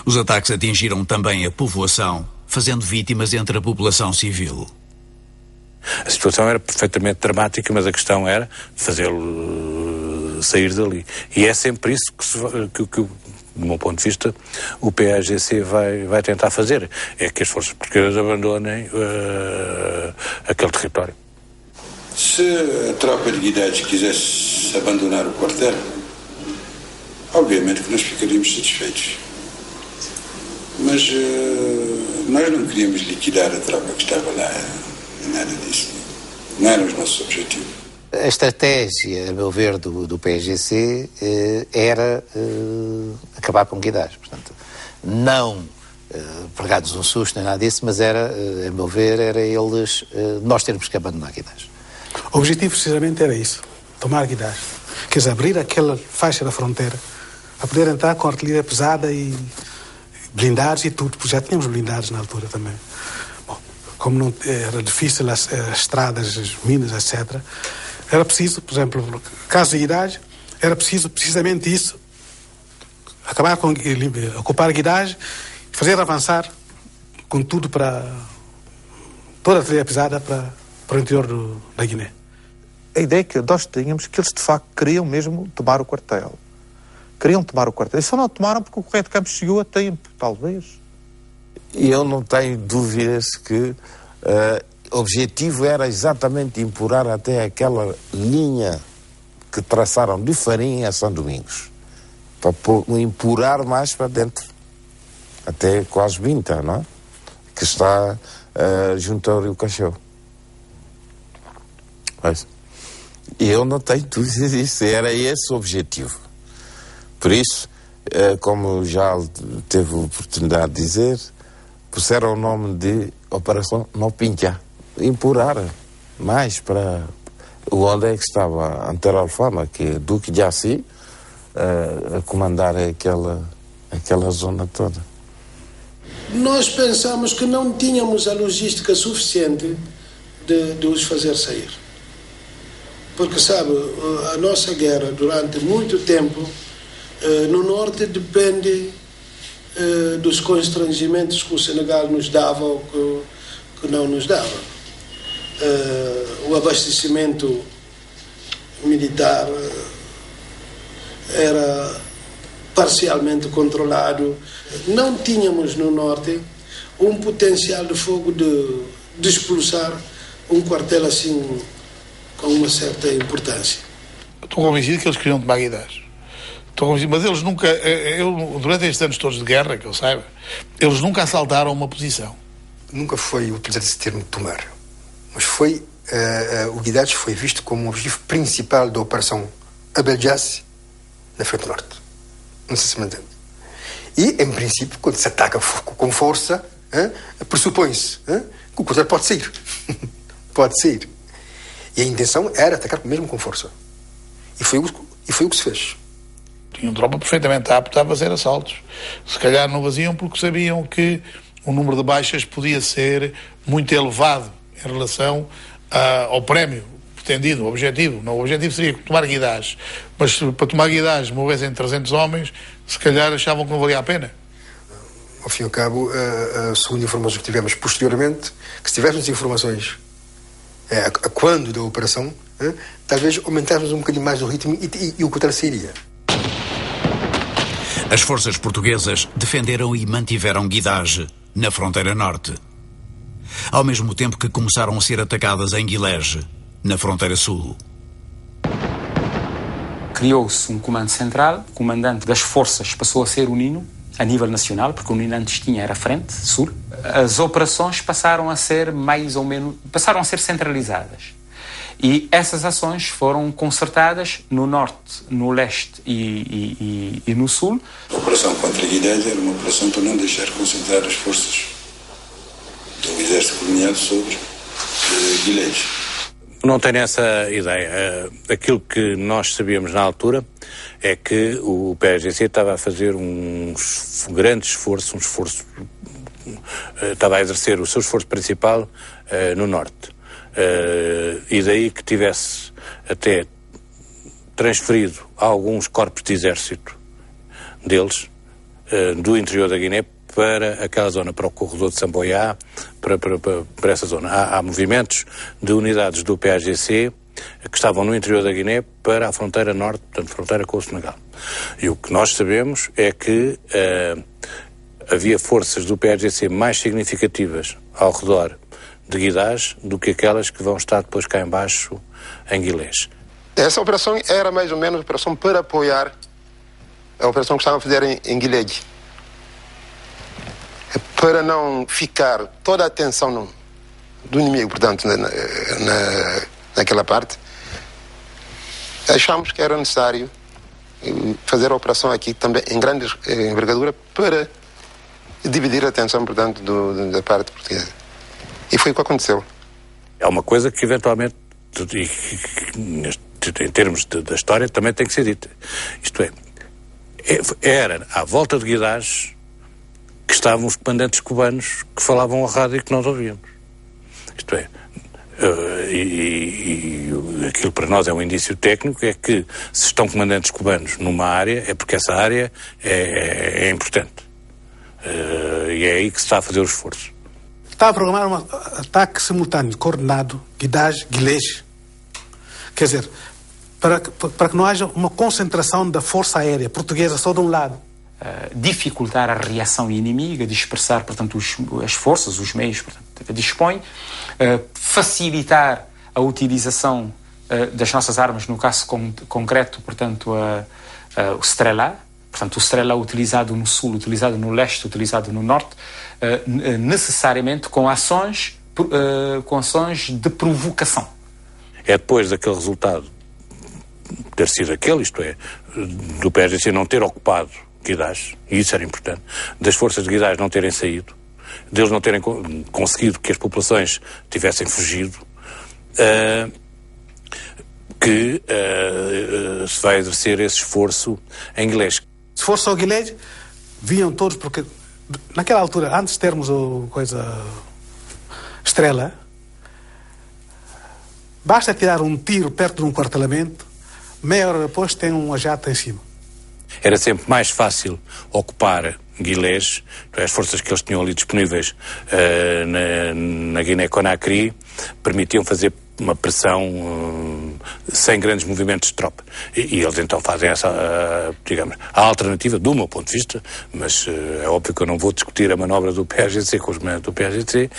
Os ataques atingiram também a povoação, fazendo vítimas entre a população civil. A situação era perfeitamente dramática, mas a questão era fazê-lo sair dali. E é sempre isso que do meu ponto de vista, o PAIGC vai tentar fazer. É que as forças portuguesas abandonem aquele território. Se a tropa de Guidares quisesse abandonar o quartel, obviamente que nós ficaríamos satisfeitos. Mas Nós não queríamos liquidar a tropa que estava lá, nada disso. Não eram os nossos objetivos. A estratégia, a meu ver, do PSGC era acabar com Guidares. Portanto, não pregados um susto nem nada disso, mas era, a meu ver, era eles, nós termos que abandonar Guidares. O objetivo precisamente era isso, tomar Guidares. Quer dizer, abrir aquela faixa da fronteira, a poder entrar com artilharia pesada e blindados e tudo, porque já tínhamos blindados na altura também. Bom, como não era difícil as estradas, as minas, etc., era preciso, por exemplo, no caso de Guidares, era preciso precisamente isso, acabar com, ocupar Guidares e fazer avançar com tudo para toda a artilharia pesada para o interior da Guiné. A ideia que nós tínhamos que eles de facto queriam mesmo tomar o quartel. Queriam tomar o quartel. E só não tomaram porque o Correio de Campos chegou a tempo, talvez. E eu não tenho dúvidas que o objetivo era exatamente empurrar até aquela linha que traçaram de Farim a São Domingos. Para empurrar mais para dentro. Até quase Binta, não é? Que está junto ao Rio Cachorro. Mas, e eu não tenho dúvidas disso. Era esse o objetivo. Por isso, como já teve a oportunidade de dizer, puseram o nome de Operação Nopincha. Empurrar mais para onde é que estava Antero Alfama, que é Duque de Assis, a comandar aquela zona toda. Nós pensamos que não tínhamos a logística suficiente de os fazer sair. Porque, sabe, a nossa guerra durante muito tempo no norte depende dos constrangimentos que o Senegal nos dava ou que não nos dava. O abastecimento militar era parcialmente controlado. Não tínhamos no norte um potencial de fogo de expulsar um quartel assim com uma certa importância. Estou convencido que eles queriam tomar Guidares. Estou convencido, mas eles nunca, durante estes anos todos de guerra, que eu saiba, eles nunca assaltaram uma posição. Nunca foi utilizado esse termo tomar, mas foi, o Guidares foi visto como o objetivo principal da Operação Abel Jasse na Frente Norte. Não sei se me entende. E, em princípio, quando se ataca com força, pressupõe-se que o quartel pode sair. Pode sair. E a intenção era atacar mesmo com força. E foi o que se fez. Tinham tropa perfeitamente apta a fazer assaltos. Se calhar não faziam porque sabiam que o número de baixas podia ser muito elevado em relação ao prémio pretendido, o objetivo. Não, o objetivo seria tomar Guidares. Mas se para tomar Guidares morressem 300 homens, se calhar achavam que não valia a pena. Ao fim e ao cabo, segundo informações que tivemos posteriormente, que se tivéssemos informações a quando da operação, talvez aumentássemos um bocadinho mais o ritmo e o quartel sairia. As forças portuguesas defenderam e mantiveram Guidares na fronteira norte. Ao mesmo tempo que começaram a ser atacadas em Guilege, na fronteira sul. Criou-se um comando central, o comandante das forças passou a ser o Nino, a nível nacional, porque o Nino antes era a frente, sul. As operações passaram a ser mais ou menos, passaram a ser centralizadas. E essas ações foram concertadas no norte, no leste e no sul. A operação contra Guidares era uma operação para não deixar concentrar as forças do exército colonial sobre Guilages. Não tenho essa ideia. Aquilo que nós sabíamos na altura é que o PSGC estava a fazer um grande esforço, estava a exercer o seu esforço principal no norte. E daí que tivesse até transferido alguns corpos de exército deles do interior da Guiné para aquela zona, para o corredor de Samboiá, para essa zona. Há movimentos de unidades do PSGC que estavam no interior da Guiné para a fronteira norte, portanto, fronteira com o Senegal. E o que nós sabemos é que havia forças do PSGC mais significativas ao redor de Guidares do que aquelas que vão estar depois cá embaixo em Guilés. Essa operação era mais ou menos uma operação para apoiar a operação que estavam a fazer em Guilherme. para não ficar toda a atenção do inimigo, portanto, naquela parte, achamos que era necessário fazer a operação aqui também em grande envergadura para dividir a atenção, portanto, da parte portuguesa. E foi o que aconteceu. É uma coisa que eventualmente, em termos da história, também tem que ser dita. Isto é, era à volta de Guidares que estavam os comandantes cubanos que falavam ao rádio e que nós ouvíamos. Isto é, aquilo para nós é um indício técnico, é que se estão comandantes cubanos numa área, é porque essa área é importante. E é aí que se está a fazer o esforço. Está a programar um ataque simultâneo, coordenado, Guilés. Quer dizer, para que não haja uma concentração da força aérea portuguesa só de um lado. Dificultar a reação inimiga, dispersar, portanto, as forças, os meios, portanto, que dispõe, facilitar a utilização das nossas armas, no caso concreto, portanto, o Strela, portanto, o Strela utilizado no sul, utilizado no leste, utilizado no norte, necessariamente com ações de provocação. É depois daquele resultado ter sido aquele, isto é, do PSGC não ter ocupado Guidares, e isso era importante, das forças de Guidares não terem saído, deles não terem conseguido que as populações tivessem fugido, que se vai exercer esse esforço em Guilés. Se fosse só Guilés, vinham todos, porque naquela altura, antes de termos Estrela, basta tirar um tiro perto de um quartelamento, meia hora depois tem uma jata em cima. Era sempre mais fácil ocupar Guilés, as forças que eles tinham ali disponíveis na Guiné-Conakry permitiam fazer uma pressão sem grandes movimentos de tropa. E eles então fazem essa, digamos, a alternativa, do meu ponto de vista, mas é óbvio que eu não vou discutir a manobra do PSGC com os comandantes do PSGC,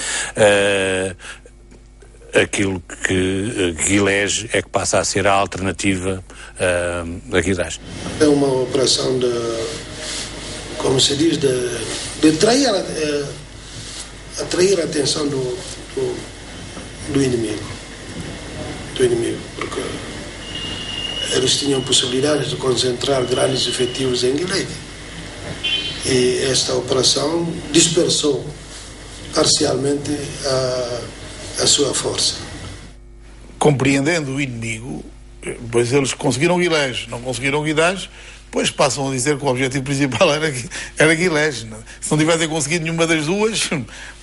aquilo que Guilés é que passa a ser a alternativa a Guidares. É uma operação como se diz, de atrair a atenção do inimigo. Porque eles tinham possibilidades de concentrar grandes efetivos em Guilherme. E esta operação dispersou parcialmente a sua força. Compreendendo o inimigo, pois eles conseguiram Guilherme, não conseguiram Guidares, depois passam a dizer que o objetivo principal era Guilherme. Se não tivessem conseguido nenhuma das duas,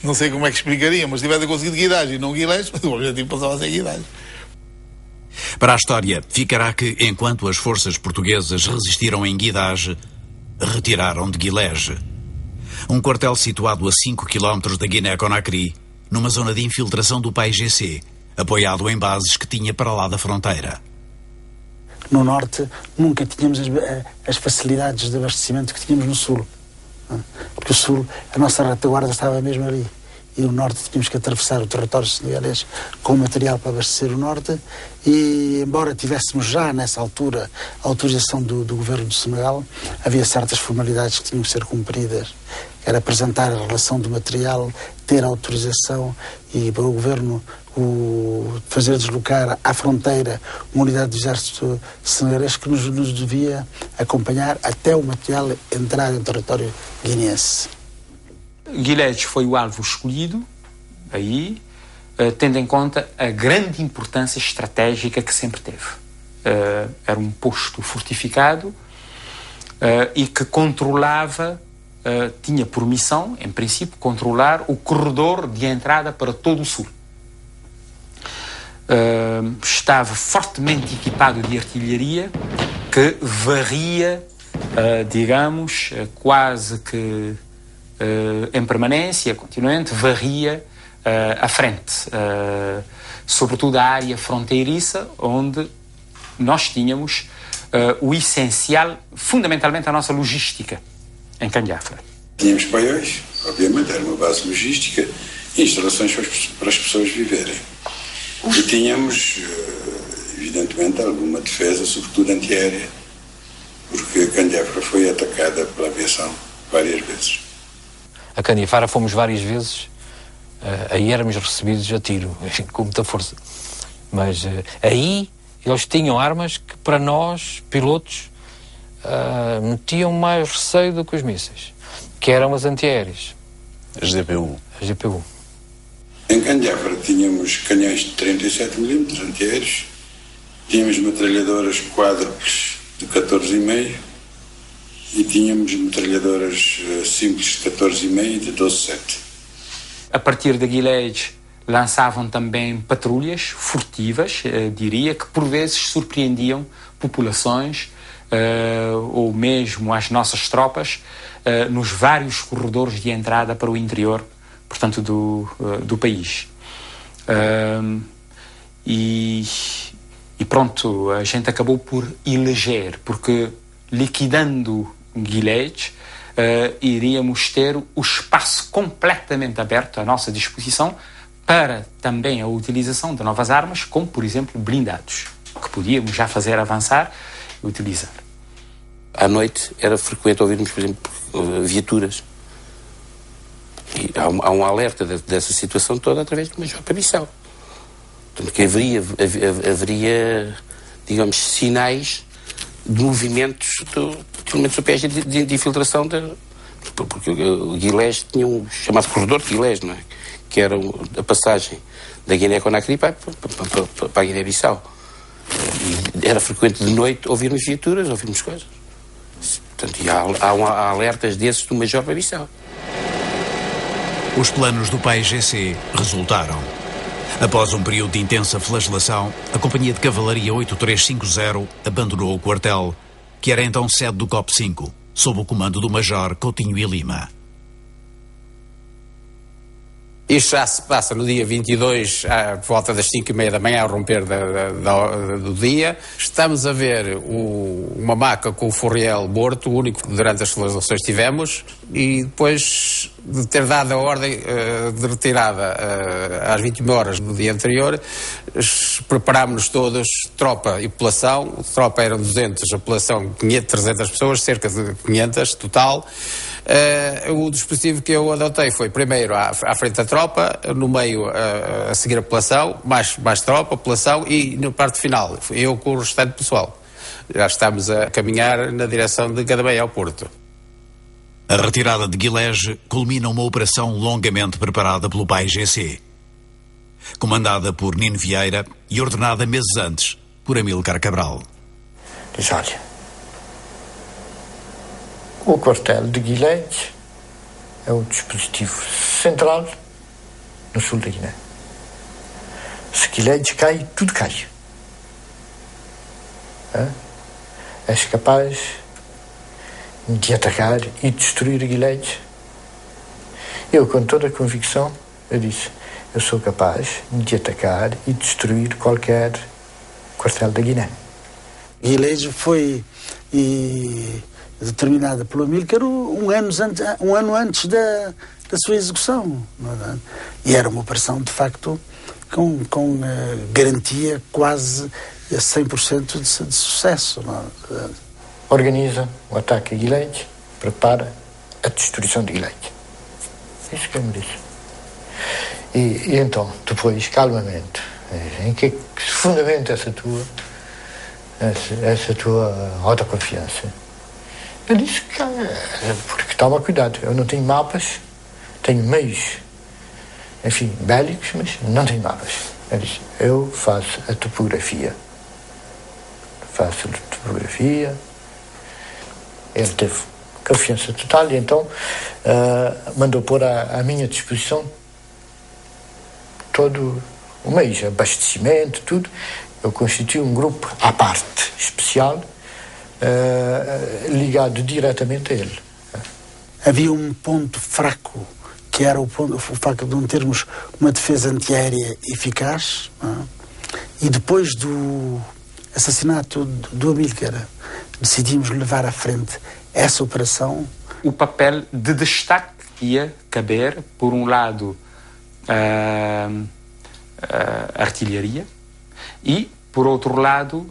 não sei como é que explicaria, mas se tivessem conseguido Guidares e não Guilherme, o objetivo passava a ser Guidares. Para a história, ficará que, enquanto as forças portuguesas resistiram em Guidares, retiraram de Guilherme. Um quartel situado a 5 km da Guiné-Conakry, numa zona de infiltração do PAIGC, apoiado em bases que tinha para lá da fronteira. No norte nunca tínhamos as facilidades de abastecimento que tínhamos no sul. Porque o sul, a nossa retaguarda estava mesmo ali. E no norte tínhamos que atravessar o território senegalês com material para abastecer o norte. E embora tivéssemos já nessa altura a autorização do governo do Senegal, havia certas formalidades que tinham que ser cumpridas. Era apresentar a relação do material, ter autorização e para o governo fazer deslocar à fronteira uma unidade do exército senegalês que nos devia acompanhar até o material entrar em território guineense. Guilherme foi o alvo escolhido, aí, tendo em conta a grande importância estratégica que sempre teve. Era um posto fortificado e que controlava, tinha por missão, em princípio, controlar o corredor de entrada para todo o sul. Estava fortemente equipado de artilharia que varria, digamos, quase que em permanência, continuamente, varria à frente, sobretudo a área fronteiriça, onde nós tínhamos o essencial, fundamentalmente a nossa logística, em Candiafra. Tínhamos paióis, obviamente, era uma base logística e instalações para as pessoas viverem. E tínhamos, evidentemente, alguma defesa, sobretudo antiaérea, porque Candiafra foi atacada pela aviação várias vezes. a Candifara, fomos várias vezes, aí éramos recebidos a tiro, com muita força. Mas aí eles tinham armas que para nós, pilotos, metiam mais receio do que os mísseis, que eram as antiaéreas. As GPU. As GPU. Em Candifara tínhamos canhões de 37mm antiaéreos, tínhamos metralhadoras quádruplas de 14,5 e tínhamos metralhadoras simples de 14,5 e de 12,7. A partir de Guilherme lançavam também patrulhas furtivas, diria, que por vezes surpreendiam populações ou mesmo as nossas tropas nos vários corredores de entrada para o interior, portanto, do país. E pronto, a gente acabou por eleger, porque liquidando Guilherme, iríamos ter o espaço completamente aberto à nossa disposição para também a utilização de novas armas, como, por exemplo, blindados, que podíamos já fazer avançar e utilizar. À noite era frequente ouvirmos, por exemplo, viaturas. E há um alerta dessa situação toda através do Major Pabiçal. Portanto, que haveria, digamos, sinais de movimentos de elementos UPS de infiltração, porque o Guilherme tinha um chamado corredor de Guilherme, não é? Que era a passagem da Guiné-Conakry para a Guiné-Bissau. E era frequente de noite ouvirmos viaturas, ouvirmos coisas. Portanto, e há alertas desses do Major Pabiçal. Os planos do PAIGC resultaram. Após um período de intensa flagelação, a Companhia de Cavalaria 8350 abandonou o quartel, que era então sede do COP 5, sob o comando do Major Coutinho e Lima. Isto já se passa no dia 22, por volta das 5h30 da manhã, ao romper do dia. Estamos a ver uma maca com o forriel morto, o único que durante as flagelações tivemos, e depois de ter dado a ordem de retirada às 21 horas do dia anterior, preparámos-nos todos, tropa e população. A tropa eram 200, a população 300 pessoas, cerca de 500 total. O dispositivo que eu adotei foi primeiro à frente da tropa, no meio a seguir a população, mais tropa, população, e na parte final eu com o restante pessoal. Já estamos a caminhar na direção de Gadameia ao Porto. A retirada de Guilherme culmina uma operação longamente preparada pelo PAIGC, comandada por Nino Vieira e ordenada meses antes por Amílcar Cabral. Diz, olha, o quartel de Guilherme é o dispositivo central no sul da Guiné. Se Guilherme cai, tudo cai. És capaz de atacar e destruir Guilherme? Eu, com toda a convicção, eu disse, eu sou capaz de atacar e destruir qualquer quartel da Guiné. Guilherme foi determinada pelo Amílcar um ano antes da sua execução. E era uma operação, de facto, com garantia quase a 100% de sucesso. Organiza o ataque a Guilherme, prepara a destruição de Guilherme. Isso que eu me disse. E então, depois, calmamente, em que se fundamenta essa tua autoconfiança? Eu disse que, porque toma cuidado, eu não tenho mapas, tenho meios, enfim, bélicos, mas não tenho mapas. Eu disse, eu faço a topografia. Ele teve confiança total e então mandou pôr à minha disposição todo o meio, abastecimento, tudo. Eu constituí um grupo à parte, especial, ligado diretamente a ele. Havia um ponto fraco, que era o facto de não termos uma defesa antiaérea eficaz, e depois do assassinato do Amílcar decidimos levar à frente essa operação. O papel de destaque ia caber, por um lado, a artilharia e, por outro lado,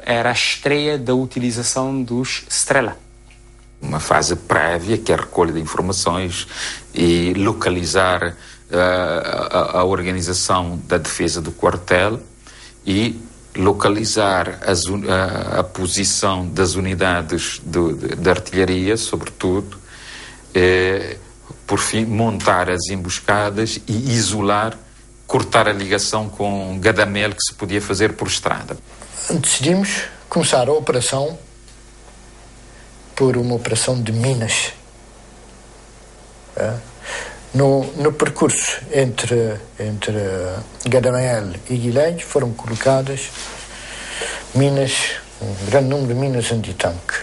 era a estreia da utilização dos Strela. uma fase prévia, que é a recolha de informações e localizar a organização da defesa do quartel e localizar a posição das unidades de artilharia, sobretudo, por fim, montar as emboscadas e isolar, cortar a ligação com Gadamel que se podia fazer por estrada. Decidimos começar a operação por uma operação de minas. No percurso entre Gadamel e Guilherme foram colocadas minas, um grande número de minas antitanque.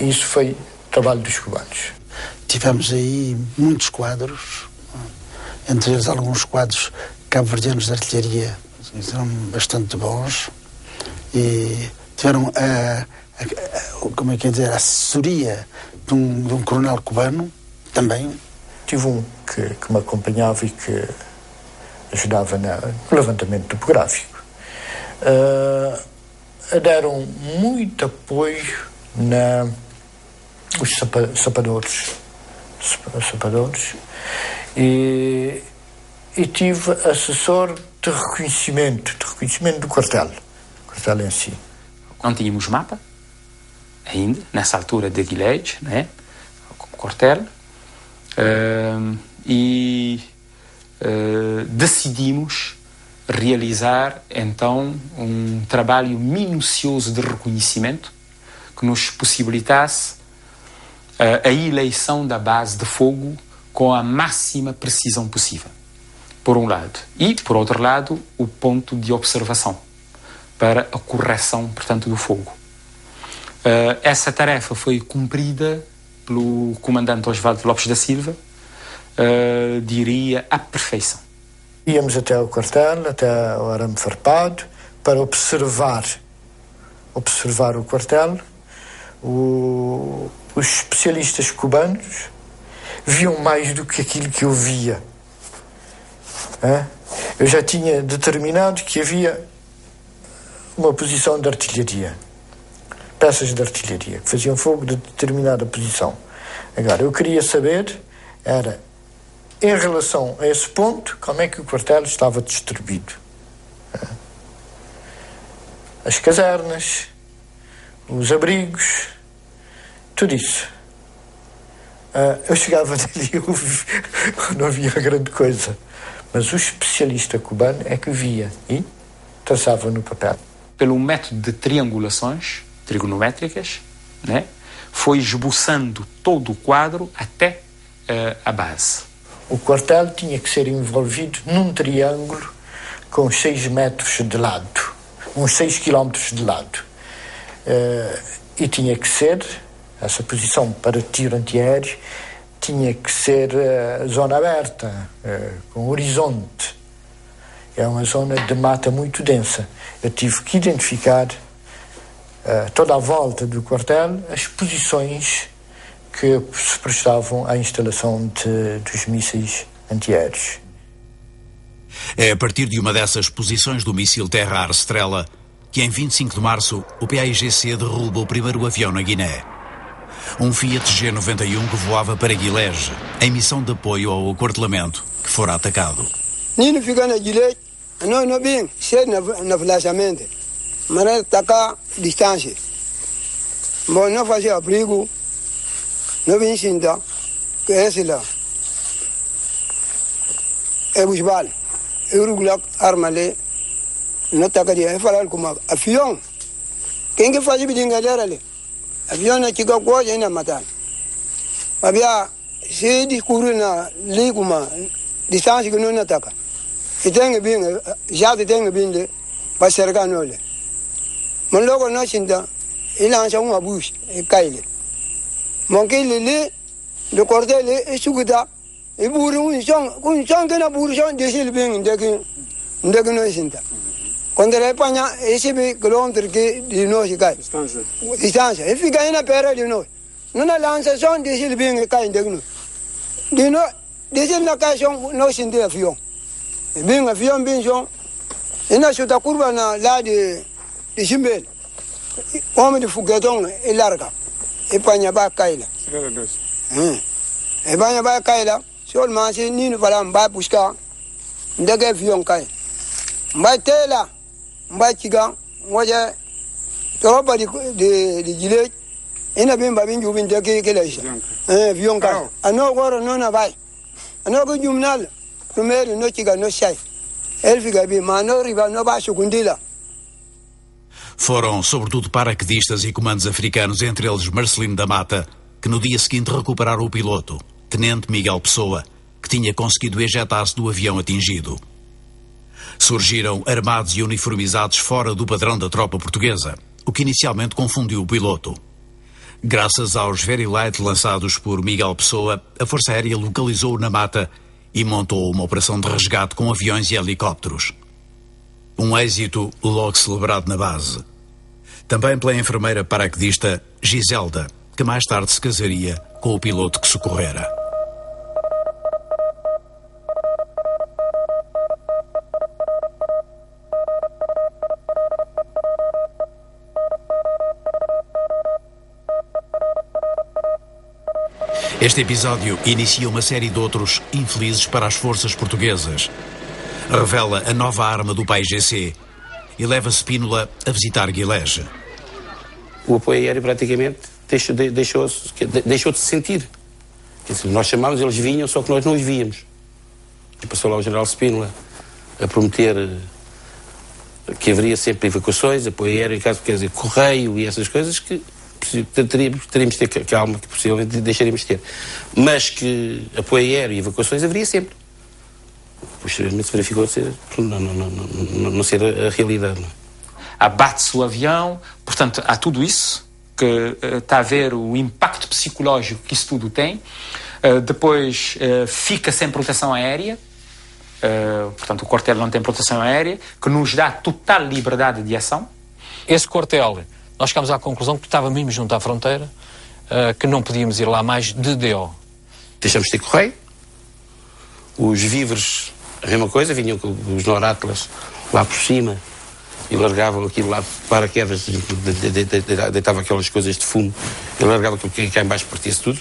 Isso foi trabalho dos cubanos. Tivemos aí muitos quadros, entre eles alguns quadros cabo-verdianos de artilharia, eram bastante bons, e tiveram como é que é dizer, a assessoria de um coronel cubano também. Tive um que me acompanhava e que ajudava no levantamento topográfico. Deram muito apoio os sapadores e tive assessor de reconhecimento do quartel em si. Não tínhamos mapa ainda, nessa altura de Guilherme, né, como quartel, e decidimos realizar então um trabalho minucioso de reconhecimento que nos possibilitasse a eleição da base de fogo com a máxima precisão possível, por um lado, e, por outro lado, o ponto de observação para a correção, portanto, do fogo. Essa tarefa foi cumprida pelo comandante Osvaldo Lopes da Silva, diria, à perfeição. Íamos até ao quartel, até o arame farpado, para observar o quartel. Os especialistas cubanos viam mais do que aquilo que eu via. Eu já tinha determinado que havia uma posição de artilharia, peças de artilharia, que faziam fogo de determinada posição. Agora, eu queria saber, em relação a esse ponto, como é que o quartel estava distribuído. As casernas, os abrigos, tudo isso. Eu chegava dali e não havia grande coisa. Mas o especialista cubano é que via e traçava no papel. Pelo método de triangulações trigonométricas, né, foi esboçando todo o quadro até a base. O quartel tinha que ser envolvido num triângulo com 6 metros de lado, uns 6 quilómetros de lado. E tinha que ser, essa posição para tiro antiaéreo, tinha que ser zona aberta, com horizonte. É uma zona de mata muito densa. Eu tive que identificar toda a volta do quartel as posições que se prestavam à instalação dos mísseis antiaéreos. É a partir de uma dessas posições do míssil terra-ar Strela que em 25 de março o PAIGC derruba o primeiro avião na Guiné. Um Fiat G91 que voava para Guilherme, em missão de apoio ao aquartelamento que fora atacado. Nino fica na Guilherme, não bem, ser na flashamento, mas atacar distância. Bom, não fazer abrigo, não vem sentar, que é esse lá. É os balas, eu regular arma ali, não atacaria, é falar como avião. Quem que faz brincadeira ali? Avião na chica coisa ainda matar. Havia se descobrir na língua distância que não ataca. E tem bem, já tem bem para cercar nele. Mas logo não sinta, ele lança uma bucha e cai ali. Mas que ele de cortar ele e sugar e burro um chão que na burro chão deixa ele bem indega não sinta. Quando ele apanha esse quilômetro que de nós cai. Distância. Ele fica aí na perna de nós. Não lança chão deixa ele bem cai indega não. De nós deixa ele na caixa não sinta avião. Bem avião bem chão. E na chuta curva na lá de Chimbel. homem de foguetão, ele larga. E panha vai cair lá. E panha vai cair lá. Se o irmão se nino vai buscar, onde é que avião cai? Vai ter lá, vai chegar, onde é tropa de gilete, ainda bem para vir jovem daqui que ele é. Avião cai. A não agora não vai. A não que jumnal, primeiro não chega não sai. Ele fica bem, mas não riba não vai secundir lá. Foram, sobretudo, paraquedistas e comandos africanos, entre eles Marcelino da Mata, que no dia seguinte recuperaram o piloto, Tenente Miguel Pessoa, que tinha conseguido ejetar-se do avião atingido. Surgiram armados e uniformizados fora do padrão da tropa portuguesa, o que inicialmente confundiu o piloto. Graças aos Very Light lançados por Miguel Pessoa, a Força Aérea localizou-o na mata e montou uma operação de resgate com aviões e helicópteros. Um êxito logo celebrado na base. Também pela enfermeira paraquedista Giselda, que mais tarde se casaria com o piloto que socorrera. Este episódio inicia uma série de outros infelizes para as forças portuguesas. Revela a nova arma do PAIGC e leva Spínola a visitar Guilherme. O apoio aéreo praticamente deixou de se sentir. Quer dizer, nós chamámos, eles vinham, só que nós não os víamos. E passou lá o general Spínola a prometer que haveria sempre evacuações, apoio aéreo, quer dizer, correio e essas coisas que teríamos de ter calma, que possivelmente deixaríamos de ter. Mas que apoio aéreo e evacuações haveria sempre. Posteriormente se verificou não ser a realidade. Abate-se o avião, portanto, há tudo isso, que está a ver o impacto psicológico que isso tudo tem. Depois fica sem proteção aérea, portanto, o quartel não tem proteção aérea, que nos dá total liberdade de ação. Esse quartel, nós chegámos à conclusão que estava mesmo junto à fronteira, que não podíamos ir lá mais de DO. Deixamos de ter correio. Os víveres, a mesma coisa, vinham com os Noratlas lá por cima e largavam aquilo lá para quedas, deitavam aquelas coisas de fumo e largavam aquilo que cá em baixo partia-se tudo,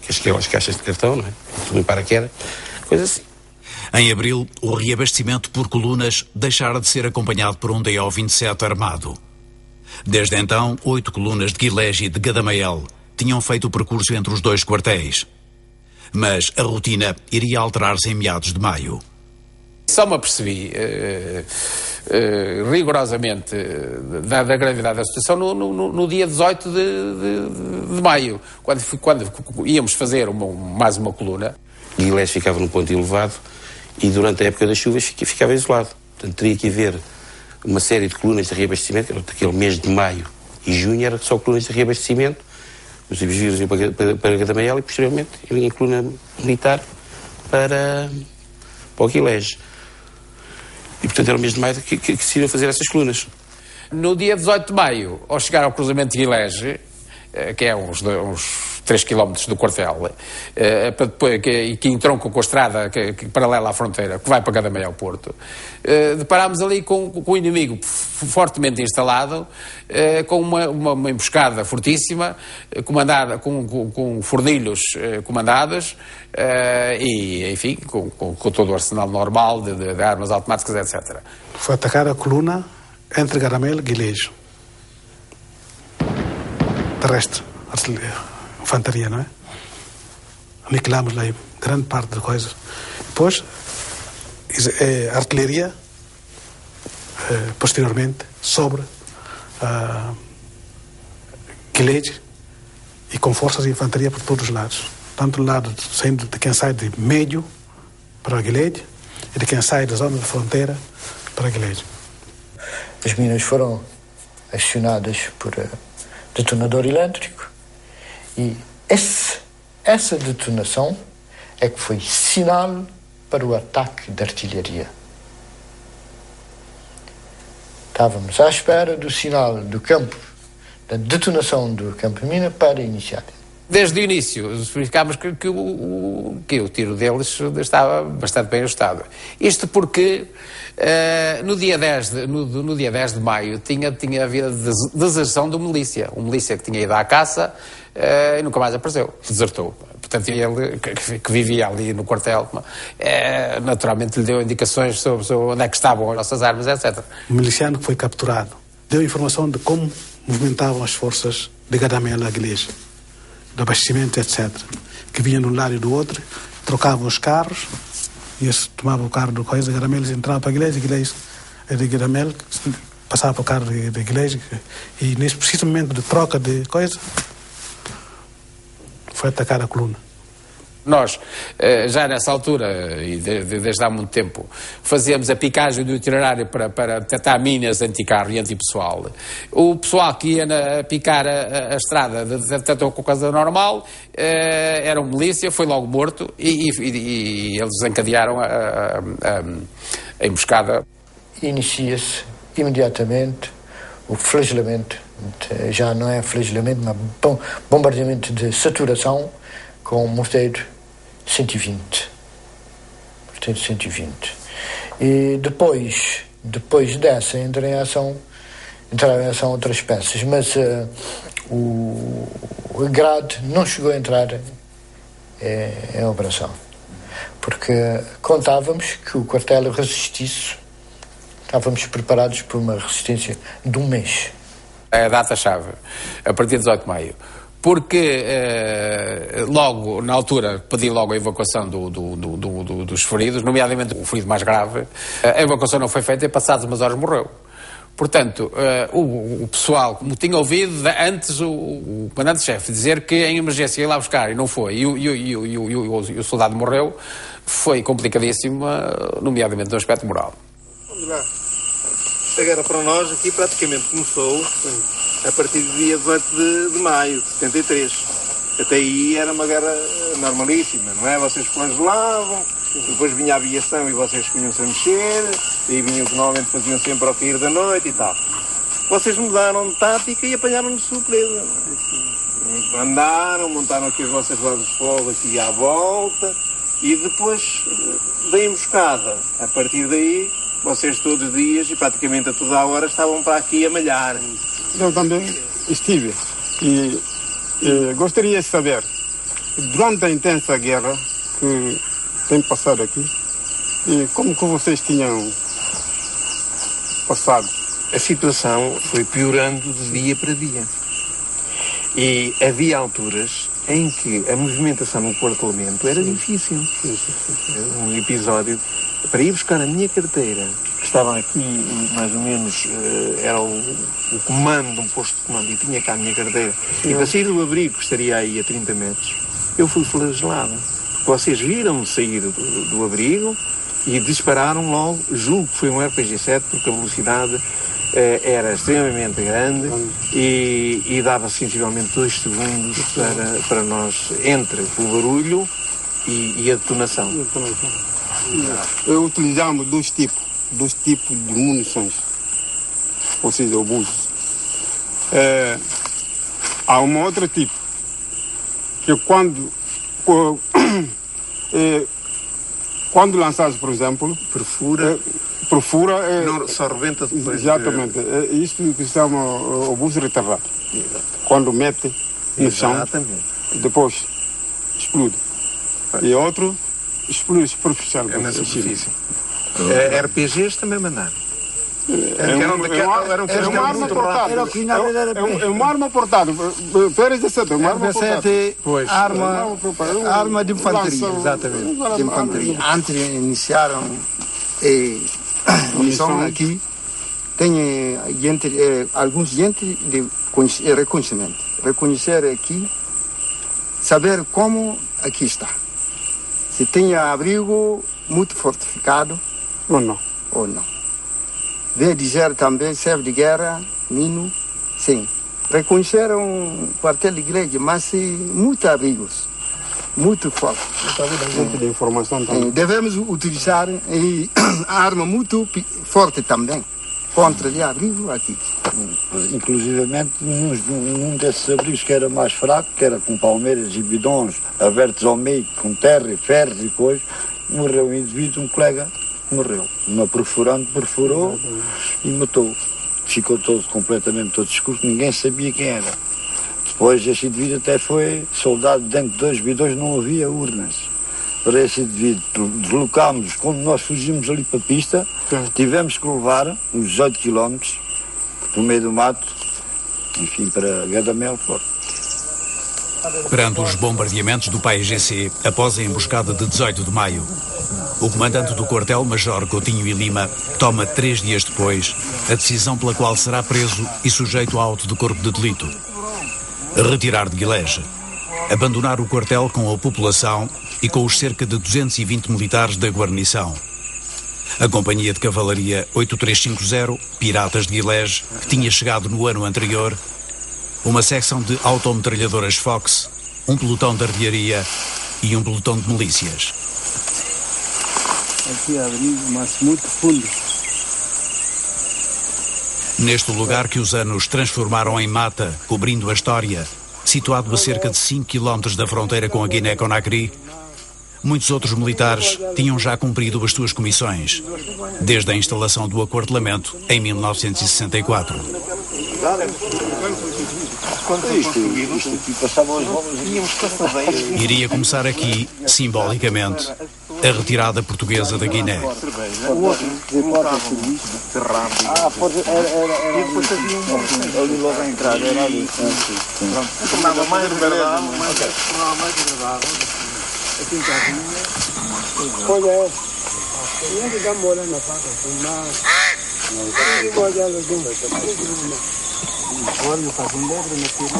aquelas caixas de cartão, não é? Tudo em paraquedas, coisas assim. Em abril, o reabastecimento por colunas deixara de ser acompanhado por um DO-27 armado. Desde então, 8 colunas de Guilherme e de Gadamael tinham feito o percurso entre os dois quartéis. Mas a rotina iria alterar-se em meados de maio. Só me apercebi rigorosamente da gravidade da situação no dia 18 de maio, quando íamos fazer mais uma coluna. Guilherme ficava num ponto elevado e durante a época das chuvas ficava isolado. Portanto, teria que haver uma série de colunas de reabastecimento, daquele mês de maio e junho, era só colunas de reabastecimento. Os vírus para Gadamael e posteriormente em coluna militar para o Guilherme. E portanto era o mês de maio que se iriam fazer essas colunas. No dia 18 de maio, ao chegar ao cruzamento de Guilherme, que é uns 3 km do quartel, e que entroncam com a estrada paralela à fronteira, que vai para Gadamael Porto, deparámos ali com o inimigo fortemente instalado, com uma emboscada fortíssima, comandada com fordilhos comandados, e, enfim, com todo o arsenal normal de armas automáticas, etc. Foi atacar a coluna entre Gadamael e Guilherme. Terrestre, infantaria, não é? Aniquilamos lá grande parte da coisa. Depois, artilharia, posteriormente, sobre Guilherme e com forças de infantaria por todos os lados. Tanto do lado saindo de quem sai de médio para Guilherme e de quem sai da zona de fronteira para Guilherme. As minas foram acionadas por detonador elétrico e essa detonação é que foi sinal para o ataque de artilharia. Estávamos à espera do sinal do campo, da detonação do campo de mina para iniciar. Desde o início, verificámos que o tiro deles estava bastante bem ajustado. Isto porque no dia 10 de maio tinha havido deserção de uma milícia. Uma milícia que tinha ido à caça e nunca mais apareceu. Desertou. Portanto, ele, que vivia ali no quartel, naturalmente lhe deu indicações sobre onde é que estavam as nossas armas, etc. O miliciano que foi capturado deu informação de como movimentavam as forças de Gadamel à igreja, do abastecimento, etc. Que vinham de um lado e do outro, trocavam os carros, e eles tomavam o carro do coisa, Gadamel, eles entravam para a igreja de Gadamel passava para o carro da igreja, e nesse preciso momento de troca de coisa, foi atacar a coluna. Nós, já nessa altura, e desde há muito tempo, fazíamos a picagem do itinerário para tentar minas anticarro e antipessoal. O pessoal que ia picar a estrada tentou com coisa normal, era uma milícia, foi logo morto e eles desencadearam a emboscada. Inicia-se imediatamente o flagelamento, já não é flagelamento, mas bombardeamento de saturação com morteiro 120. Morteiro 120. E depois dessa entraram em ação outras peças, mas o grade não chegou a entrar em operação, porque contávamos que o quartel resistisse. Estávamos preparados por uma resistência de um mês. É a data-chave, a partir de 18 de maio. Porque logo, na altura, pedi logo a evacuação dos feridos, nomeadamente o ferido mais grave. A evacuação não foi feita e passadas umas horas morreu. Portanto, o pessoal, como tinha ouvido antes o comandante-chefe dizer que em emergência ia lá buscar e não foi, e o soldado morreu, foi complicadíssimo, nomeadamente no aspecto moral. Vamos lá. A guerra para nós aqui praticamente começou a partir do dia 18 de maio de 73. Até aí era uma guerra normalíssima, não é? Vocês flagelavam, depois vinha a aviação e vocês punham-se a mexer, e vinham que normalmente faziam sempre ao cair da noite e tal. Vocês mudaram de tática e apanharam-nos de surpresa. Andaram, montaram aqui as vossas bases de fogo aqui à volta, e depois da emboscada, a partir daí, vocês todos os dias e praticamente a toda a hora estavam para aqui a malhar. Eu também estive e gostaria de saber, durante a intensa guerra que tem passado aqui, e como que vocês tinham passado? A situação foi piorando de dia para dia. E havia alturas em que a movimentação no quartelamento era difícil. Um episódio, para ir buscar a minha carteira, que estava aqui mais ou menos, era o comando de um posto de comando, e tinha cá a minha carteira, e para sair do abrigo, que estaria aí a 30 metros, eu fui flagelado. Porque vocês viram-me sair do abrigo e dispararam logo, julgo que foi um RPG-7, porque a velocidade era extremamente grande e dava sensivelmente 2 segundos para nós, entre o barulho e a detonação. Utilizamos dois tipos de munições, ou seja, obuses. Há um outro tipo, que quando lançados, por exemplo, perfura, só rebenta depois. Exatamente, isso que se chama obus retardado. Quando mete no chão, depois explode. E outro explode superficialmente. É na superfície. RPGs também mandaram. É uma arma portátil. É uma arma portátil. Arma de infantaria, exatamente. De infantaria. Antes de iniciaram a missão aqui, tem alguns gente de reconhecimento. Reconhecer aqui, saber como aqui está. Se tem abrigo muito fortificado ou não. Veio dizer também, serve de guerra, mino, sim. Reconheceram um quartel de igreja, mas muitos abrigos, muito forte. De informação também. Devemos utilizar a arma muito forte também. contra de abrigo aqui. Inclusivamente num desses abrigos que era mais fraco, que era com palmeiras e bidões abertos ao meio, com terra e ferros e coisas, morreu um indivíduo, um colega morreu. Uma perfurante perfurou e matou. Ficou completamente todo escuro, ninguém sabia quem era. Depois esse indivíduo até foi soldado dentro de 2 bidões, não havia urnas. Para esse indivíduo deslocámos, quando nós fugimos ali para a pista, tivemos que levar uns 18 km no meio do mato, enfim, para Gadamel fora. Perante os bombardeamentos do PAIGC após a emboscada de 18 de maio, o comandante do quartel, Major Coutinho e Lima, toma 3 dias depois a decisão pela qual será preso e sujeito a auto de corpo de delito. Retirar de Guilés, abandonar o quartel com a população e com os cerca de 220 militares da guarnição. A Companhia de Cavalaria 8350, Piratas de Guilés, que tinha chegado no ano anterior, uma secção de autometralhadoras Fox, um pelotão de artilharia e um pelotão de milícias. Aqui abrigo, mas muito fundo. Neste lugar que os anos transformaram em mata, cobrindo a história, situado a cerca de 5 km da fronteira com a Guiné-Conakry, muitos outros militares tinham já cumprido as suas comissões, desde a instalação do aquartelamento em 1964. Iria começar aqui, simbolicamente, a retirada portuguesa da Guiné. O outro e depois havia ali logo a entrada, era ali. Tornava mais agradável, aqui em casa. Pois é. E ele dá mora na faca, mas não pode ela de olha o fazendeiro na tira.